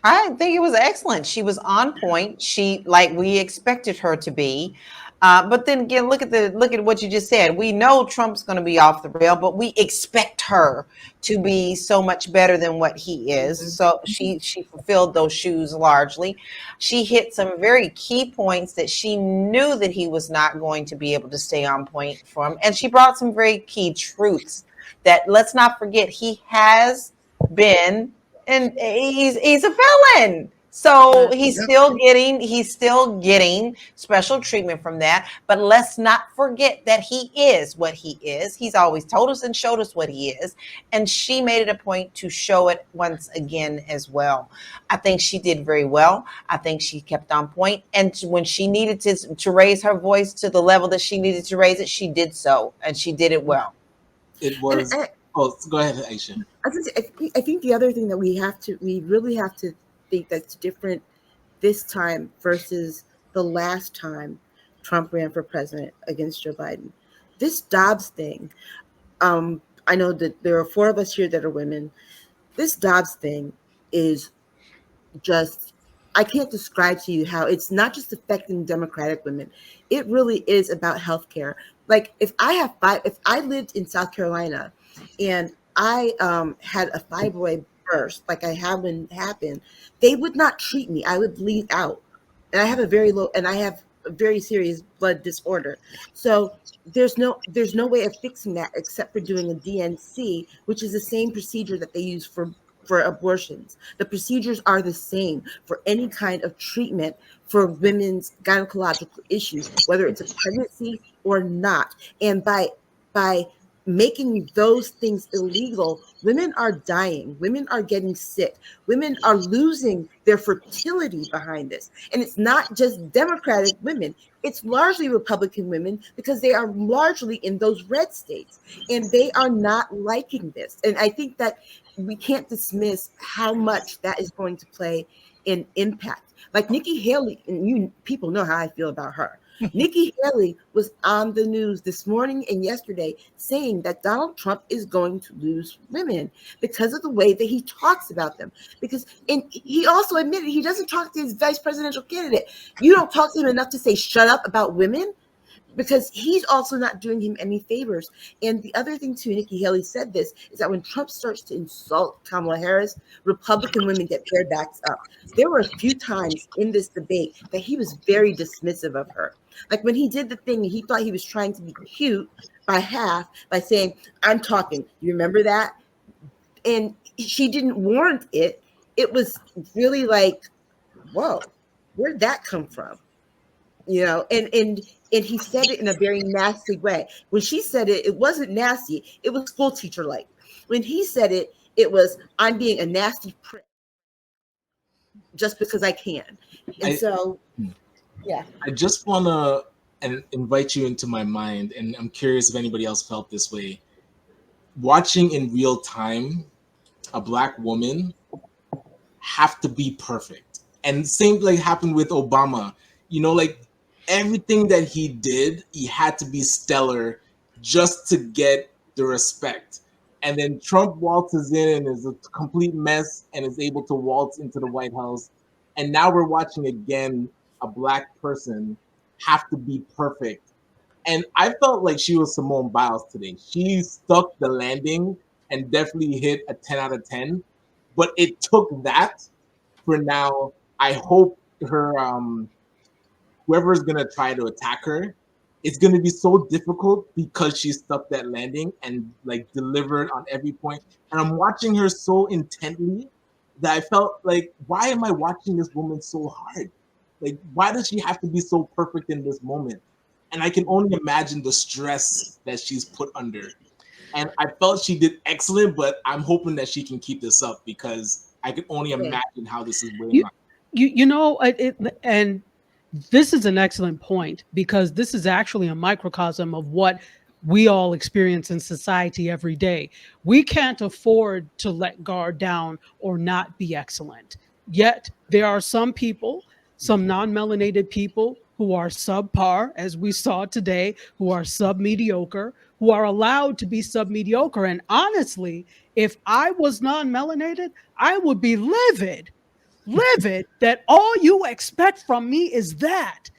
I think it was excellent. She was on point. She, like we expected her to be. But then again, look at what you just said. We know Trump's going to be off the rail, but we expect her to be so much better than what he is. So she fulfilled those shoes largely. She hit some very key points that she knew that he was not going to be able to stay on point from, and she brought some very key truths that, let's not forget, he has been, and he's a felon. So he's still getting special treatment from that. But let's not forget that he is what he is. He's always told us and showed us what he is. And she made it a point to show it once again as well. I think she did very well. I think she kept on point. And when she needed to raise her voice to the level that she needed to raise it, she did so. And she did it well. It was. Go ahead, Aisha. I think the other thing that we really have to think that's different this time versus the last time Trump ran for president against Joe Biden. This Dobbs thing, I know that there are 4 of us here that are women. This Dobbs thing is just, I can't describe to you how it's not just affecting Democratic women. It really is about healthcare. Like if I lived in South Carolina and I had a fibroid burst, like I haven't happened, they would not treat me. I would bleed out. And I have a very serious blood disorder. So there's no way of fixing that except for doing a DNC, which is the same procedure that they use for abortions. The procedures are the same for any kind of treatment for women's gynecological issues, whether it's a pregnancy or not. And by making those things illegal, women are dying, women are getting sick, women are losing their fertility behind this. And it's not just Democratic women, it's largely Republican women because they are largely in those red states and they are not liking this. And I think that we can't dismiss how much that is going to play in impact. Like Nikki Haley, and you people know how I feel about her. Nikki Haley was on the news this morning and yesterday saying that Donald Trump is going to lose women because of the way that he talks about them. And he also admitted he doesn't talk to his vice presidential candidate. You don't talk to him enough to say shut up about women, because he's also not doing him any favors. And the other thing too, Nikki Haley said this, is that when Trump starts to insult Kamala Harris, Republican women get their backs up. There were a few times in this debate that he was very dismissive of her. Like when he did the thing, he thought he was trying to be cute by half by saying, I'm talking. You remember that? And she didn't warrant it. It was really like, whoa, where'd that come from? You know, and he said it in a very nasty way. When she said it, it wasn't nasty. It was school teacher like. When he said it, it was, I'm being a nasty prick just because I can. And yeah. I just want to invite you into my mind, and I'm curious if anybody else felt this way. Watching in real time a Black woman have to be perfect. And same like happened with Obama. You know, like everything that he did, he had to be stellar just to get the respect. And then Trump waltzes in and is a complete mess and is able to waltz into the White House. And now we're watching again a Black person have to be perfect. And I felt like she was Simone Biles today. She stuck the landing and definitely hit a 10 out of 10. But it took that for now, I hope her whoever's gonna try to attack her, it's gonna be so difficult because she stuck that landing and like delivered on every point. And I'm watching her so intently that I felt like, why am I watching this woman so hard? Like, why does she have to be so perfect in this moment? And I can only imagine the stress that she's put under. And I felt she did excellent, but I'm hoping that she can keep this up because I can only imagine how this is weighing You, on. you know, and this is an excellent point because this is actually a microcosm of what we all experience in society every day. We can't afford to let guard down or not be excellent. Yet there are some people, some non-melanated people who are subpar, as we saw today, who are sub-mediocre, who are allowed to be sub-mediocre. And honestly, if I was non-melanated, I would be livid that all you expect from me is that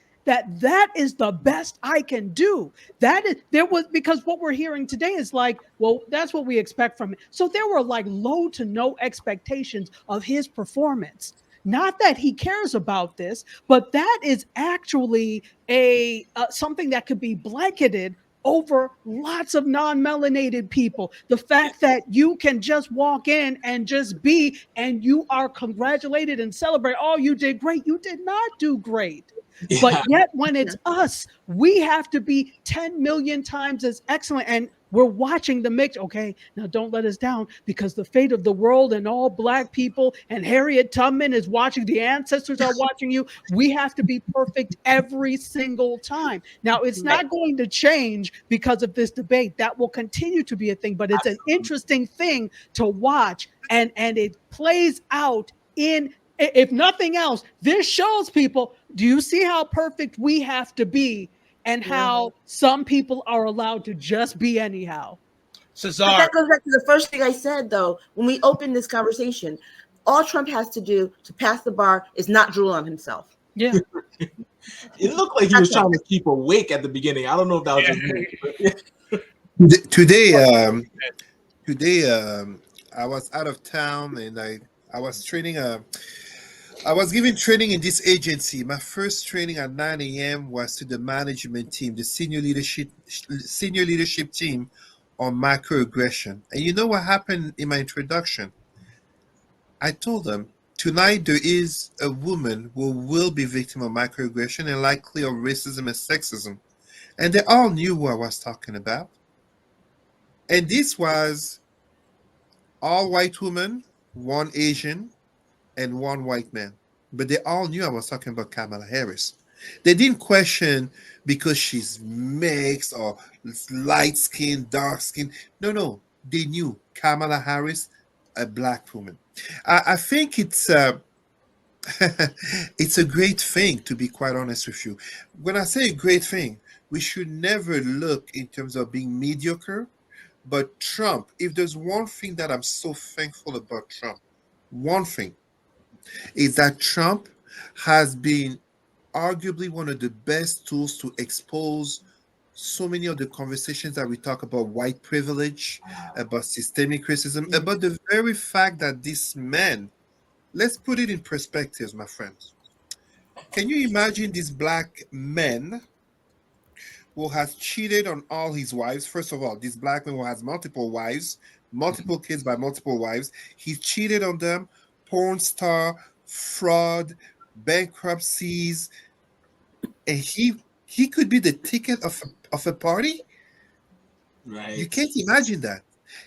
is the best I can do. That is there was because what we're hearing today is like, well, that's what we expect from it. So there were like low to no expectations of his performance. Not that he cares about this, but that is actually a something that could be blanketed over lots of non-melanated people. The fact that you can just walk in and just be, and you are congratulated and celebrate. Oh, you did great. You did not do great. But yet, when it's us, we have to be 10 million times as excellent. And we're watching the mix. Okay, now don't let us down because the fate of the world and all Black people and Harriet Tubman is watching. The ancestors are watching you. We have to be perfect every single time. Now, it's not going to change because of this debate. That will continue to be a thing, but it's an interesting thing to watch. And it plays out in, if nothing else, this shows people, do you see how perfect we have to be and how some people are allowed to just be anyhow? Cesar. But that goes back to the first thing I said, though, when we opened this conversation. All Trump has to do to pass the bar is not drool on himself. Yeah. It looked like he was trying to keep awake at the beginning. I don't know if that was just me. Today, I was out of town and I was training I was given training in this agency. My first training at 9 a.m. was to the management team, the senior leadership team on microaggression. And you know what happened in my introduction? I told them tonight there is a woman who will be victim of microaggression and likely of racism and sexism. And they all knew who I was talking about. And this was all white women, one Asian, and one white man. But they all knew I was talking about Kamala Harris. They didn't question because she's mixed or light skin, dark skin. No. They knew Kamala Harris, a Black woman. I think it's it's a great thing, to be quite honest with you. When I say a great thing, we should never look in terms of being mediocre. But Trump, if there's one thing that I'm so thankful about Trump, one thing is that Trump has been arguably one of the best tools to expose so many of the conversations that we talk about white privilege, about systemic racism, about the very fact that this man, let's put it in perspective, my friends. Can you imagine this Black man who has cheated on all his wives? First of all, this Black man who has multiple wives, multiple kids by multiple wives. He cheated on them, porn star, fraud, bankruptcies, and he could be the ticket of a party. Right. You can't imagine that.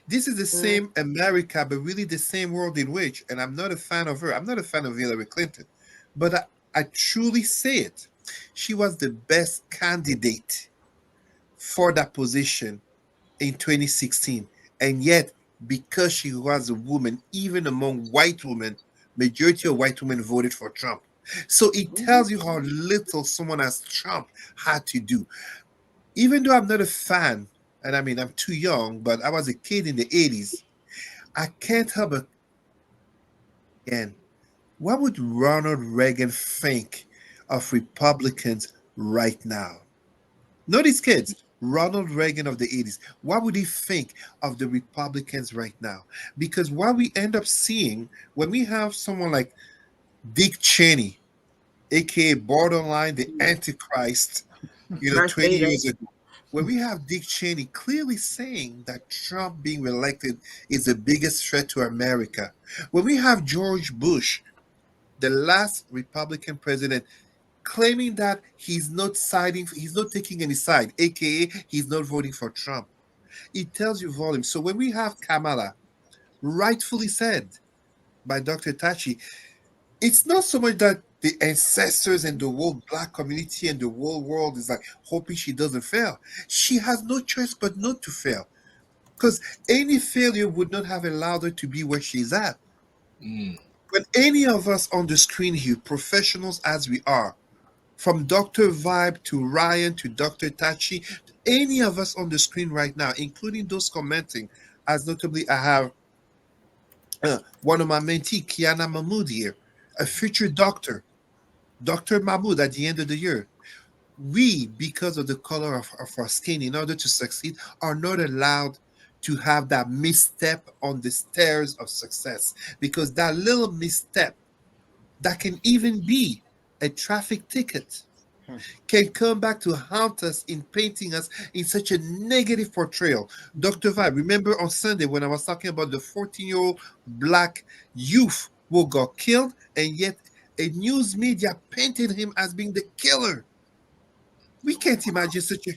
This is the same America, but really the same world in which, and I'm not a fan of her. I'm not a fan of Hillary Clinton, but I truly say it. She was the best candidate for that position in 2016. And yet, because she was a woman, even among white women, majority of white women voted for Trump. So it tells you how little someone as Trump had to do. Even though I'm not a fan, and I mean, I'm too young, but I was a kid in the 80s, I can't help but, again, what would Ronald Reagan think of Republicans right now? Not his kids, Ronald Reagan of the 80s. What would he think of the Republicans right now? Because what we end up seeing when we have someone like Dick Cheney, aka borderline the Antichrist, Darth 20 Vader. years ago. When we have Dick Cheney clearly saying that Trump being reelected is the biggest threat to America. When we have George Bush, the last Republican president, claiming that he's not taking any side, aka he's not voting for Trump. It tells you volume. So when we have Kamala, rightfully said by Dr. Tachi, it's not so much that the ancestors and the whole black community and the whole world is like hoping she doesn't fail. She has no choice but not to fail. Because any failure would not have allowed her to be where she's at. When any of us on the screen here, professionals as we are, from Dr. Vibe to Ryan to Dr. Tachi, any of us on the screen right now, including those commenting, as notably I have one of my mentees, Kiana Mahmood here, a future doctor, Dr. Mahmood at the end of the year. We, because of the color of our skin, in order to succeed, are not allowed to have that misstep on the stairs of success. Because that little misstep, that can even be a traffic ticket, can come back to haunt us in painting us in such a negative portrayal. Dr. Vibe, remember on Sunday when I was talking about the 14-year-old black youth who got killed, and yet a news media painted him as being the killer? We can't imagine such a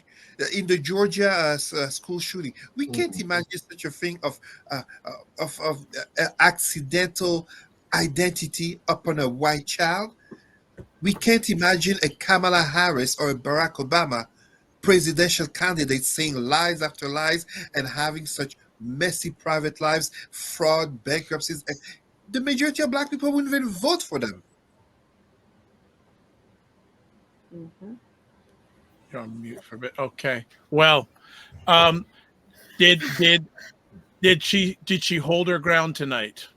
in the Georgia school shooting. We can't imagine such a thing of accidental identity upon a white child. We can't imagine a Kamala Harris or a Barack Obama presidential candidate saying lies after lies and having such messy private lives, fraud, bankruptcies. And the majority of black people wouldn't even vote for them. You're on mute for a bit. Okay. Well, did she hold her ground tonight?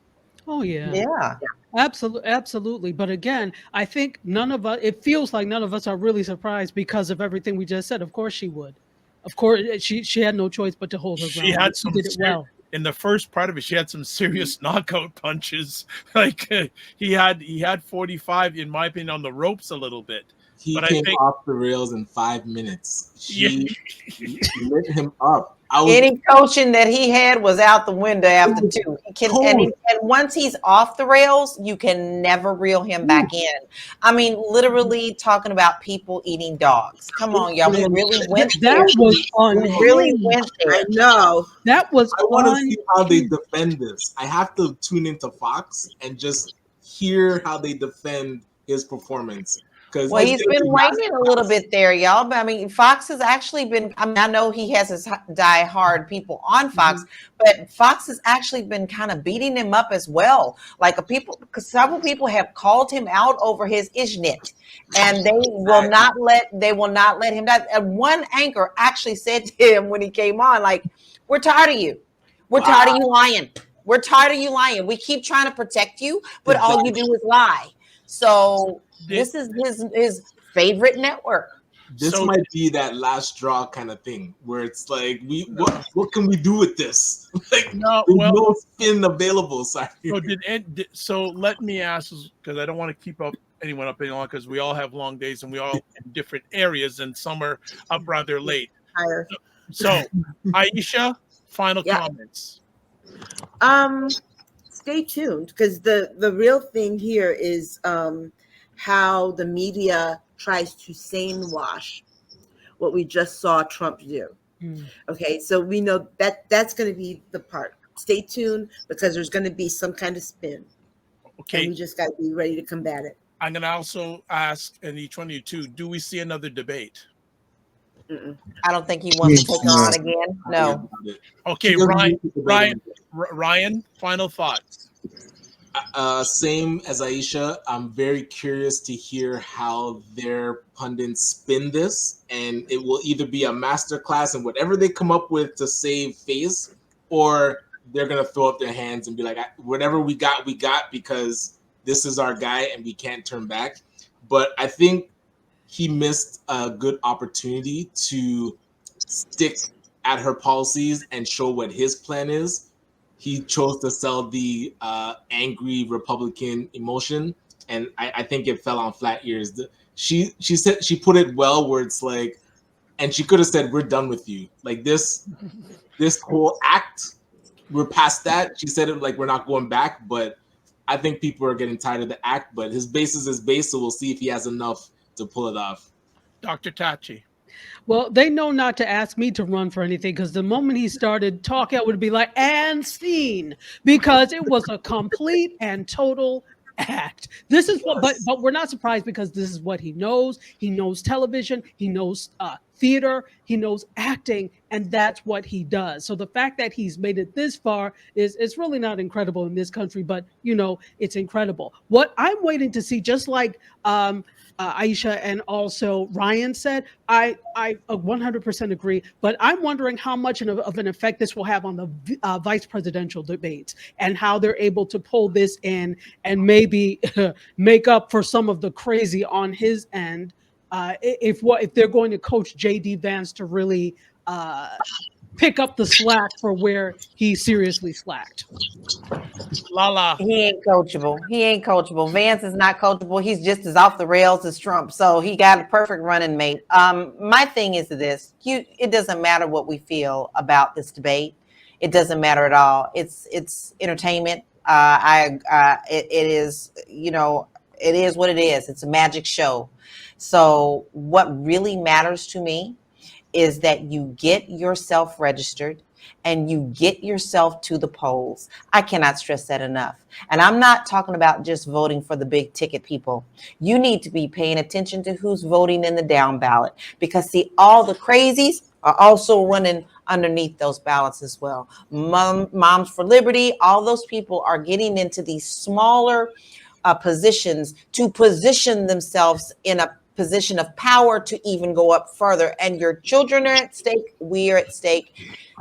Oh yeah. Yeah. Absolutely. But again, I think none of us, it feels like none of us are really surprised because of everything we just said. Of course she would. Of course she had no choice but to hold her ground. She had some did it well. In the first part of it, she had some serious knockout punches. Like he had 45, in my opinion, on the ropes a little bit. He but came I think, off the rails in 5 minutes. She lit him up. Any coaching that he had was out the window after two. And once he's off the rails, you can never reel him back in. I mean, literally talking about people eating dogs. Come on, y'all. We really went there. That was we really went there. I know. That was I want to see how they defend this. I have to tune into Fox and just hear how they defend his performance. Well, he's been whining a little bit there, y'all. But I mean, Fox has actually been, I mean, I know he has his die-hard people on Fox, but Fox has actually been kind of beating him up as well. Like because several people have called him out over his ishnit, and they will not let him die. And one anchor actually said to him when he came on, like, "We're tired of you. We're tired of you lying. We're tired of you lying. We keep trying to protect you, but all you do is lie." So this is his favorite network. This might be that last straw kind of thing where it's like, what can we do with this? Like, no spin available. Sorry. So let me ask, because I don't want to keep anyone up any longer, because we all have long days and we all in different areas, and some are up rather late. So Aisha, final comments. Stay tuned, because the real thing here is how the media tries to sane wash what we just saw Trump do. Okay, so we know that's going to be the part. Stay tuned, because there's going to be some kind of spin. Okay, and we just got to be ready to combat it. I'm going to also ask, and each one of you too, do we see another debate? I don't think he wants to take on again. No. Okay, Ryan, final thoughts. Same as Aisha. I'm very curious to hear how their pundits spin this, and it will either be a masterclass in whatever they come up with to save face, or they're gonna throw up their hands and be like, whatever we got, because this is our guy and we can't turn back. But I think he missed a good opportunity to stick at her policies and show what his plan is. He chose to sell the angry Republican emotion, and I think it fell on flat ears. She said, she put it well, where it's like, and she could have said, "We're done with you." Like this whole act, we're past that. She said it like, "We're not going back," but I think people are getting tired of the act. But his base is his base, so we'll see if he has enough to pull it off. Dr. Tachi. Well, they know not to ask me to run for anything, because the moment he started talking, I would be like, and scene, because it was a complete and total act. This is what, but we're not surprised, because this is what he knows. He knows television, he knows theater, he knows acting, and that's what he does. So the fact that he's made it this far is really not incredible in this country, but it's incredible. What I'm waiting to see, just like Aisha and also Ryan said, I 100% agree, but I'm wondering how much of an effect this will have on the vice presidential debates, and how they're able to pull this in and maybe make up for some of the crazy on his end, if they're going to coach J.D. Vance to really pick up the slack for where he seriously slacked. Lala. He ain't coachable. He ain't coachable. Vance is not coachable. He's just as off the rails as Trump. So he got a perfect running mate. My thing is this: it doesn't matter what we feel about this debate. It doesn't matter at all. It's entertainment. It is, it is what it is. It's a magic show. So what really matters to me is that you get yourself registered and you get yourself to the polls. I cannot stress that enough. And I'm not talking about just voting for the big ticket people. You need to be paying attention to who's voting in the down ballot, because see, all the crazies are also running underneath those ballots as well. Moms for Liberty, all those people are getting into these smaller positions to position themselves in a position of power to even go up further. And your children are at stake. We are at stake.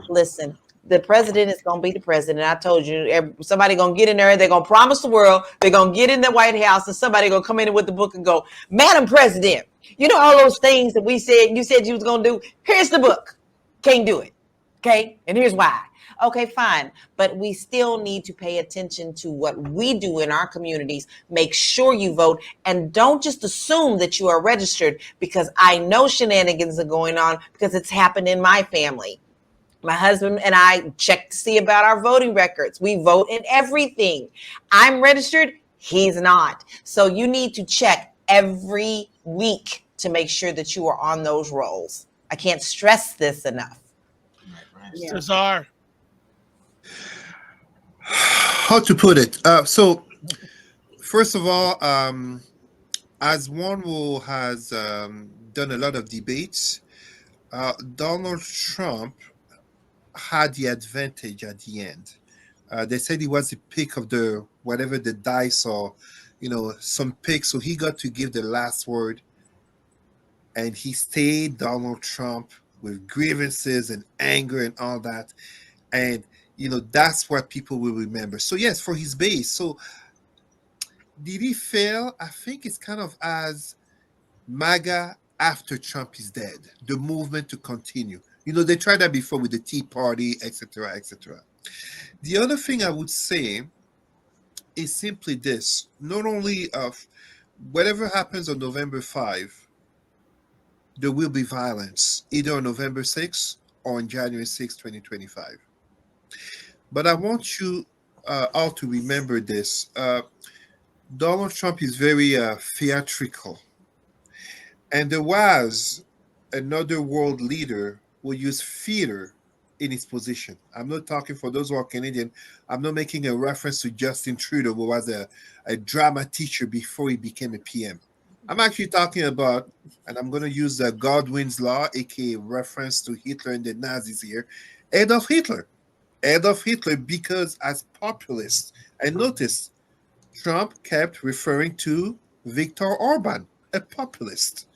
Listen, the president is going to be the president. I told you, somebody going to get in there. They're going to promise the world. They're going to get in the White House, and somebody going to come in with the book and go, "Madam President, all those things that you said you was going to do. Here's the book. Can't do it. Okay. And here's why." Okay, fine. But we still need to pay attention to what we do in our communities. Make sure you vote, and don't just assume that you are registered, because I know shenanigans are going on, because it's happened in my family. My husband and I check to see about our voting records. We vote in everything. I'm registered. He's not. So you need to check every week to make sure that you are on those rolls. I can't stress this enough. Yeah. Cesar. How to put it? So, first of all, as one who has done a lot of debates, Donald Trump had the advantage at the end. They said he was the pick of the whatever the dice, or some pick, so he got to give the last word, and he stayed Donald Trump with grievances and anger and all that, and that's what people will remember. So yes, for his base. So did he fail? I think it's kind of as MAGA after Trump is dead, the movement to continue. They tried that before with the Tea Party, etc., etc. The other thing I would say is simply this: not only of whatever happens on November 5, there will be violence either on November 6 or on January 6, 2025. But I want you all to remember this. Donald Trump is very theatrical. And there was another world leader who used theater in his position. I'm not talking, for those who are Canadian, I'm not making a reference to Justin Trudeau, who was a drama teacher before he became a PM. I'm actually talking about, and I'm going to use Godwin's law, aka reference to Hitler and the Nazis here, Adolf Hitler. Adolf Hitler, because as populists, and notice Trump kept referring to Viktor Orban, a populist.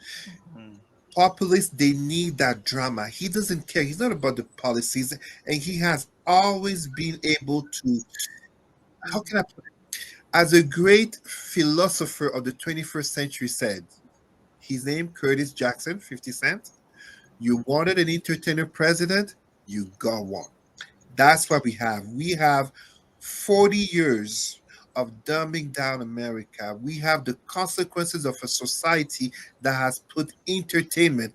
Populists, they need that drama. He doesn't care. He's not about the policies, and he has always been able to, how can I put it? As a great philosopher of the 21st century said, his name Curtis Jackson, 50 Cent, you wanted an entertainer president, you got one. That's what we have. We have 40 years of dumbing down America. We have the consequences of a society that has put entertainment,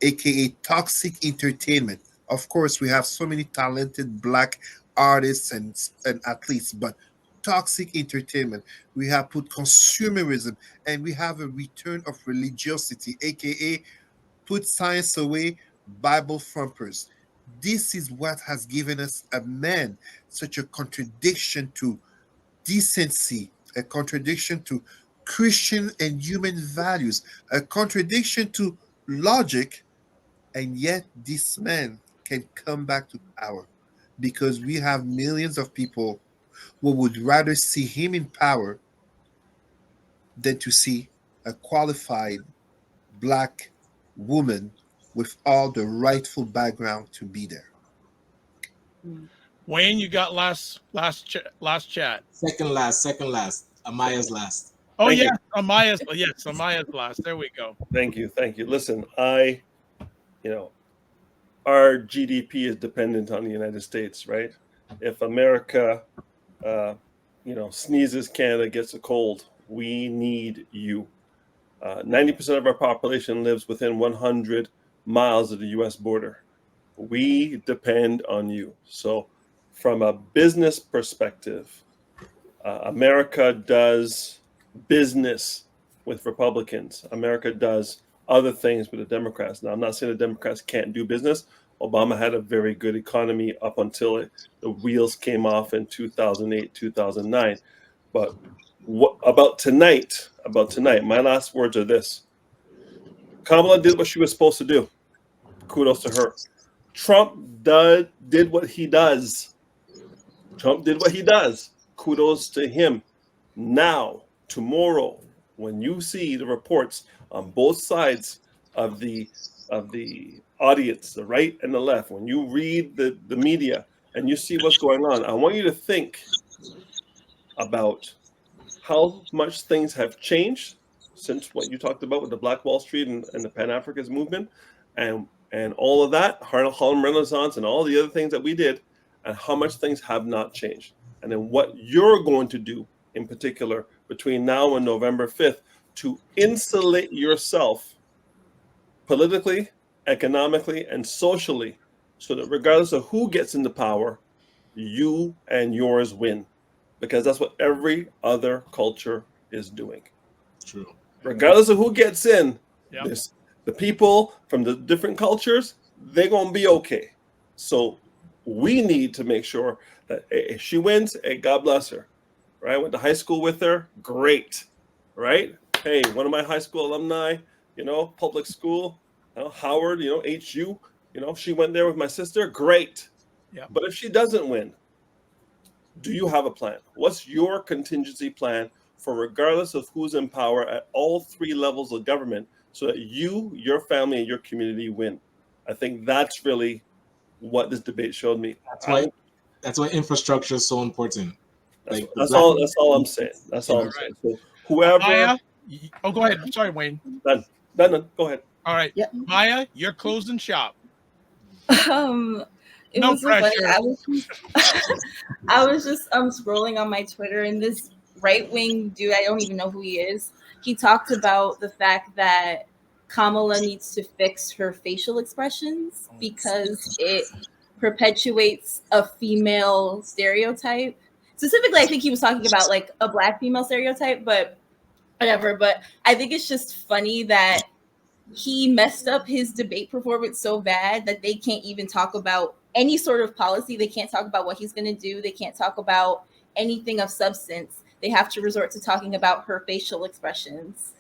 aka toxic entertainment. Of course, we have so many talented black artists and athletes, but toxic entertainment. We have put consumerism, and we have a return of religiosity, aka put science away, Bible thumpers. This is what has given us a man such a contradiction to decency, a contradiction to Christian and human values, a contradiction to logic, and yet this man can come back to power because we have millions of people who would rather see him in power than to see a qualified black woman with all the rightful background to be there. Wayne, you got last chat. Second last. Amaya's last. Oh Thank yes, you. Amaya's last. There we go. Thank you. Listen, our GDP is dependent on the United States, right? If America, sneezes, Canada gets a cold, we need you. 90% of our population lives within 100 miles of the U.S. border. We depend on you. So, from a business perspective, America does business with Republicans. America does other things with the Democrats. Now, I'm not saying the Democrats can't do business. Obama had a very good economy up until the wheels came off in 2008, 2009. But about tonight, my last words are this. Kamala did what she was supposed to do. Kudos to her. Trump did what he does. Kudos to him. Now, tomorrow, when you see the reports on both sides of the audience, the right and the left, when you read the media and you see what's going on, I want you to think about how much things have changed since what you talked about with the Black Wall Street and the Pan-Africanist movement and all of that, Harlem Renaissance and all the other things that we did, and how much things have not changed. And then what you're going to do in particular between now and November 5th to insulate yourself politically, economically, and socially so that regardless of who gets into power, you and yours win. Because that's what every other culture is doing. True. Regardless of who gets in, the people from the different cultures, they're going to be okay. So we need to make sure that if she wins, hey, God bless her. Right? I went to high school with her. Great. Right? Hey, one of my high school alumni, public school, Howard, HU, she went there with my sister. Great. Yeah. But if she doesn't win, do you have a plan? What's your contingency plan for regardless of who's in power at all three levels of government so that you, your family, and your community win? I think that's really what this debate showed me. That's why infrastructure is so important. That's all I'm saying. That's all I'm saying. So whoever. Maya, go ahead. Sorry, Wayne. Done. Go ahead. All right. Yep. Maya, you're closing shop. It no was so pressure. funny. I was just scrolling on my Twitter, and this right-wing dude, I don't even know who he is. He talked about the fact that Kamala needs to fix her facial expressions because it perpetuates a female stereotype. Specifically, I think he was talking about like a Black female stereotype, but whatever. But I think it's just funny that he messed up his debate performance so bad that they can't even talk about any sort of policy. They can't talk about what he's going to do. They can't talk about anything of substance. They have to resort to talking about her facial expressions.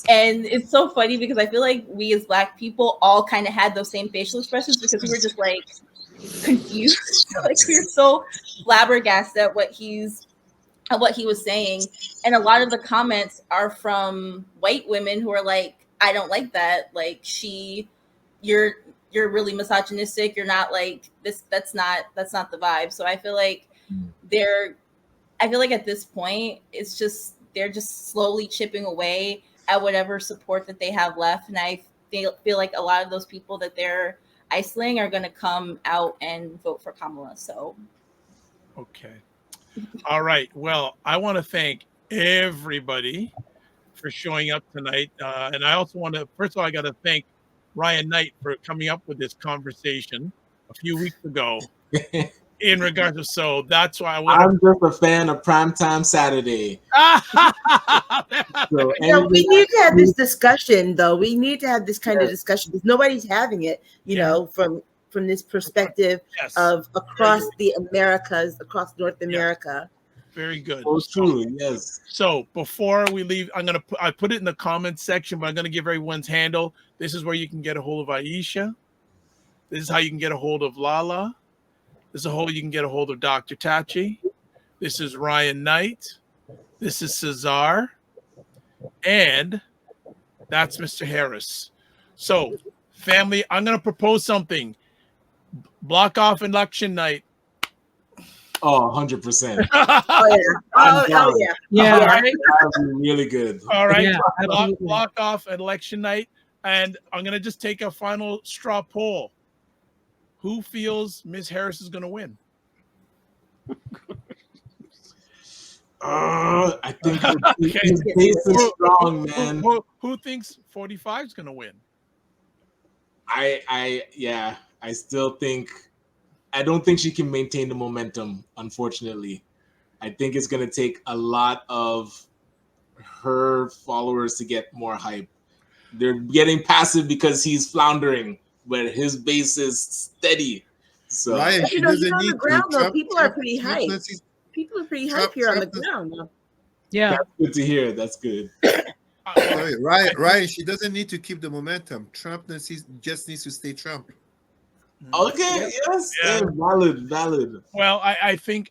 And it's so funny because I feel like we as Black people all kind of had those same facial expressions because we were just like confused. Like we were so flabbergasted at what he was saying. And a lot of the comments are from white women who are like, I don't like that. Like you're really misogynistic. You're not like this. That's not the vibe. So I feel like at this point, they're just slowly chipping away at whatever support that they have left. And I feel like a lot of those people that they're isolating are going to come out and vote for Kamala. So. Okay. All right. Well, I want to thank everybody for showing up tonight. And I also want to, first of all, I got to thank Ryan Knight for coming up with this conversation a few weeks ago in regards to, so that's why I want I'm just a fan of Primetime Saturday. So we need to have this discussion, though. We need to have this kind of discussion because nobody's having it, you know, from this perspective of across the Americas, across North America. Very good. Oh, true. Yes. So before we leave, I put it in the comments section, but I'm gonna give everyone's handle. This is where you can get a hold of Aisha. This is how you can get a hold of Lala. This is how you can get a hold of Dr. Tachi. This is Ryan Knight. This is Cesar. And that's Mr. Harris. So, family, I'm gonna propose something. Block off election night. Oh, 100%. Oh, yeah. Yeah. That would be really good. All right. Yeah, block off election night. And I'm going to just take a final straw poll. Who feels Ms. Harris is going to win? I think his base is strong, man. Who thinks 45 is going to win? I still think, I don't think she can maintain the momentum, unfortunately. I think it's going to take a lot of her followers to get more hype. They're getting passive because he's floundering, but his base is steady. So Ryan, she doesn't on need the ground, to. though, people are pretty hype. People are pretty hype here on the ground. Yeah, that's good to hear. That's good. Sorry, Ryan, she doesn't need to keep the momentum. Trump just needs to stay Trump. Okay, yes, valid. Well, I think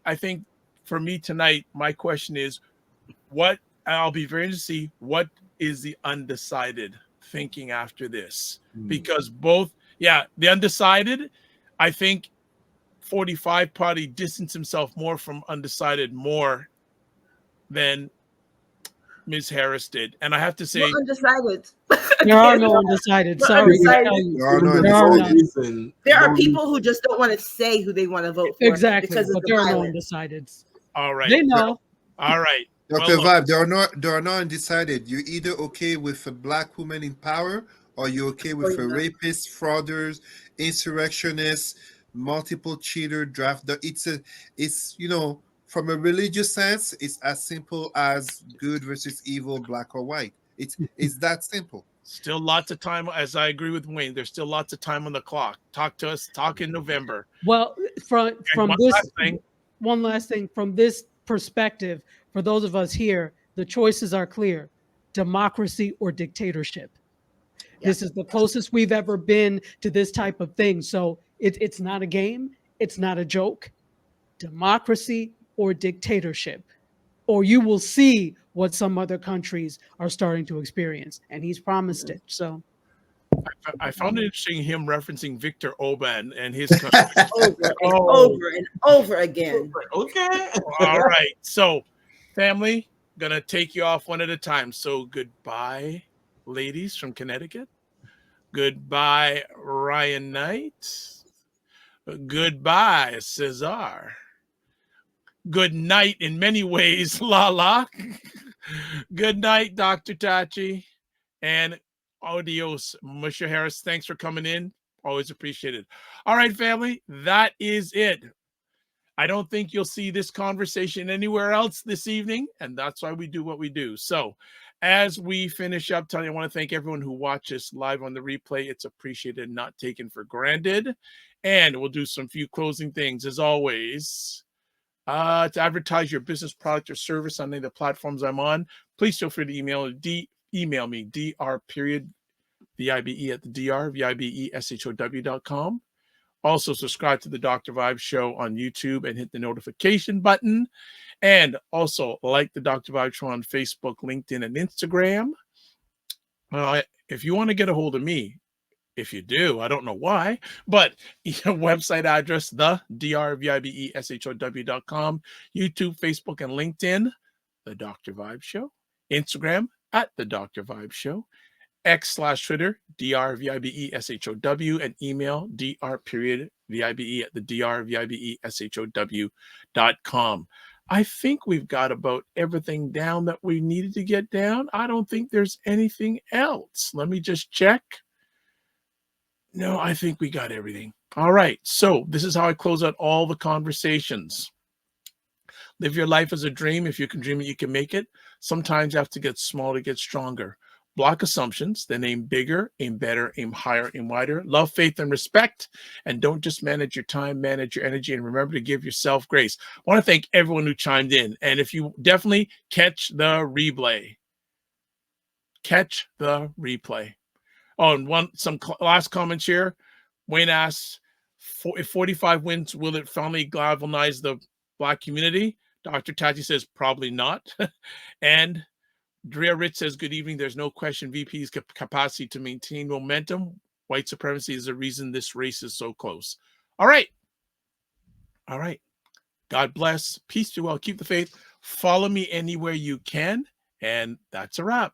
for me tonight, my question is, I'll be very interested to see what is the undecided thinking after this, because both, the undecided, I think 45 probably distanced himself more from undecided more than Ms. Harris did. And I have to say, undecided. There are no undecided. Sorry. There are people who just don't want to say who they want to vote for. Exactly. Because but there are no undecideds. All right. They know. All right. Dr. Vibe, there are no undecided. You're either okay with a black woman in power or you're okay with a rapist, frauders, insurrectionist, multiple cheater, draft. It's from a religious sense, it's as simple as good versus evil, black or white. It's that simple. Still lots of time, as I agree with Wayne. There's still lots of time on the clock. Talk to us. Talk in November. Well, from one last thing from this perspective, for those of us here, the choices are clear: democracy or dictatorship. Yeah. This is the closest we've ever been to this type of thing. So it's not a game. It's not a joke. Democracy or dictatorship, or you will see what some other countries are starting to experience. And he's promised it. So I found it interesting him referencing Victor Orban and his country. over and over again. Okay. All right. So, family, gonna take you off one at a time. So goodbye, ladies from Connecticut. Goodbye, Ryan Knight. Goodbye, Cesar. Good night in many ways, Lala. Good night, Dr. Tachi. And adios, Mr. Harris. Thanks for coming in. Always appreciated. All right, family, that is it. I don't think you'll see this conversation anywhere else this evening, and that's why we do what we do. So as we finish up, Tony, I want to thank everyone who watches live on the replay. It's appreciated, not taken for granted. And we'll do some few closing things. As always, to advertise your business, product, or service on any of the platforms I'm on, please feel free to email me, dr.vibe@vibeshow.com. Also, subscribe to the Dr. Vibe Show on YouTube and hit the notification button. And also like the Dr. Vibe Show on Facebook, LinkedIn, and Instagram. If you want to get a hold of me, if you do, I don't know why, but website address, the drvibeshow.com, YouTube, Facebook, and LinkedIn, The Dr. Vibe Show, Instagram at The Dr. Vibe Show, X/Twitter, drvibeshow, and email dr.vibe@the drvibeshow.com. I think we've got about everything down that we needed to get down. I don't think there's anything else. Let me just check. No, I think we got everything. All right. So this is how I close out all the conversations. Live your life as a dream. If you can dream it, you can make it. Sometimes you have to get small to get stronger. Block assumptions, then aim bigger, aim better, aim higher, aim wider. Love, faith, and respect. And don't just manage your time, manage your energy. And remember to give yourself grace. I want to thank everyone who chimed in. And if you definitely catch the replay. Catch the replay. Oh, and some last comments here. Wayne asks, if 45 wins, will it finally galvanize the Black community? Dr. Tati says probably not. And Drea Rich says, good evening. There's no question VP's capacity to maintain momentum. White supremacy is the reason this race is so close. All right. All right. God bless. Peace to you all. Keep the faith. Follow me anywhere you can. And that's a wrap.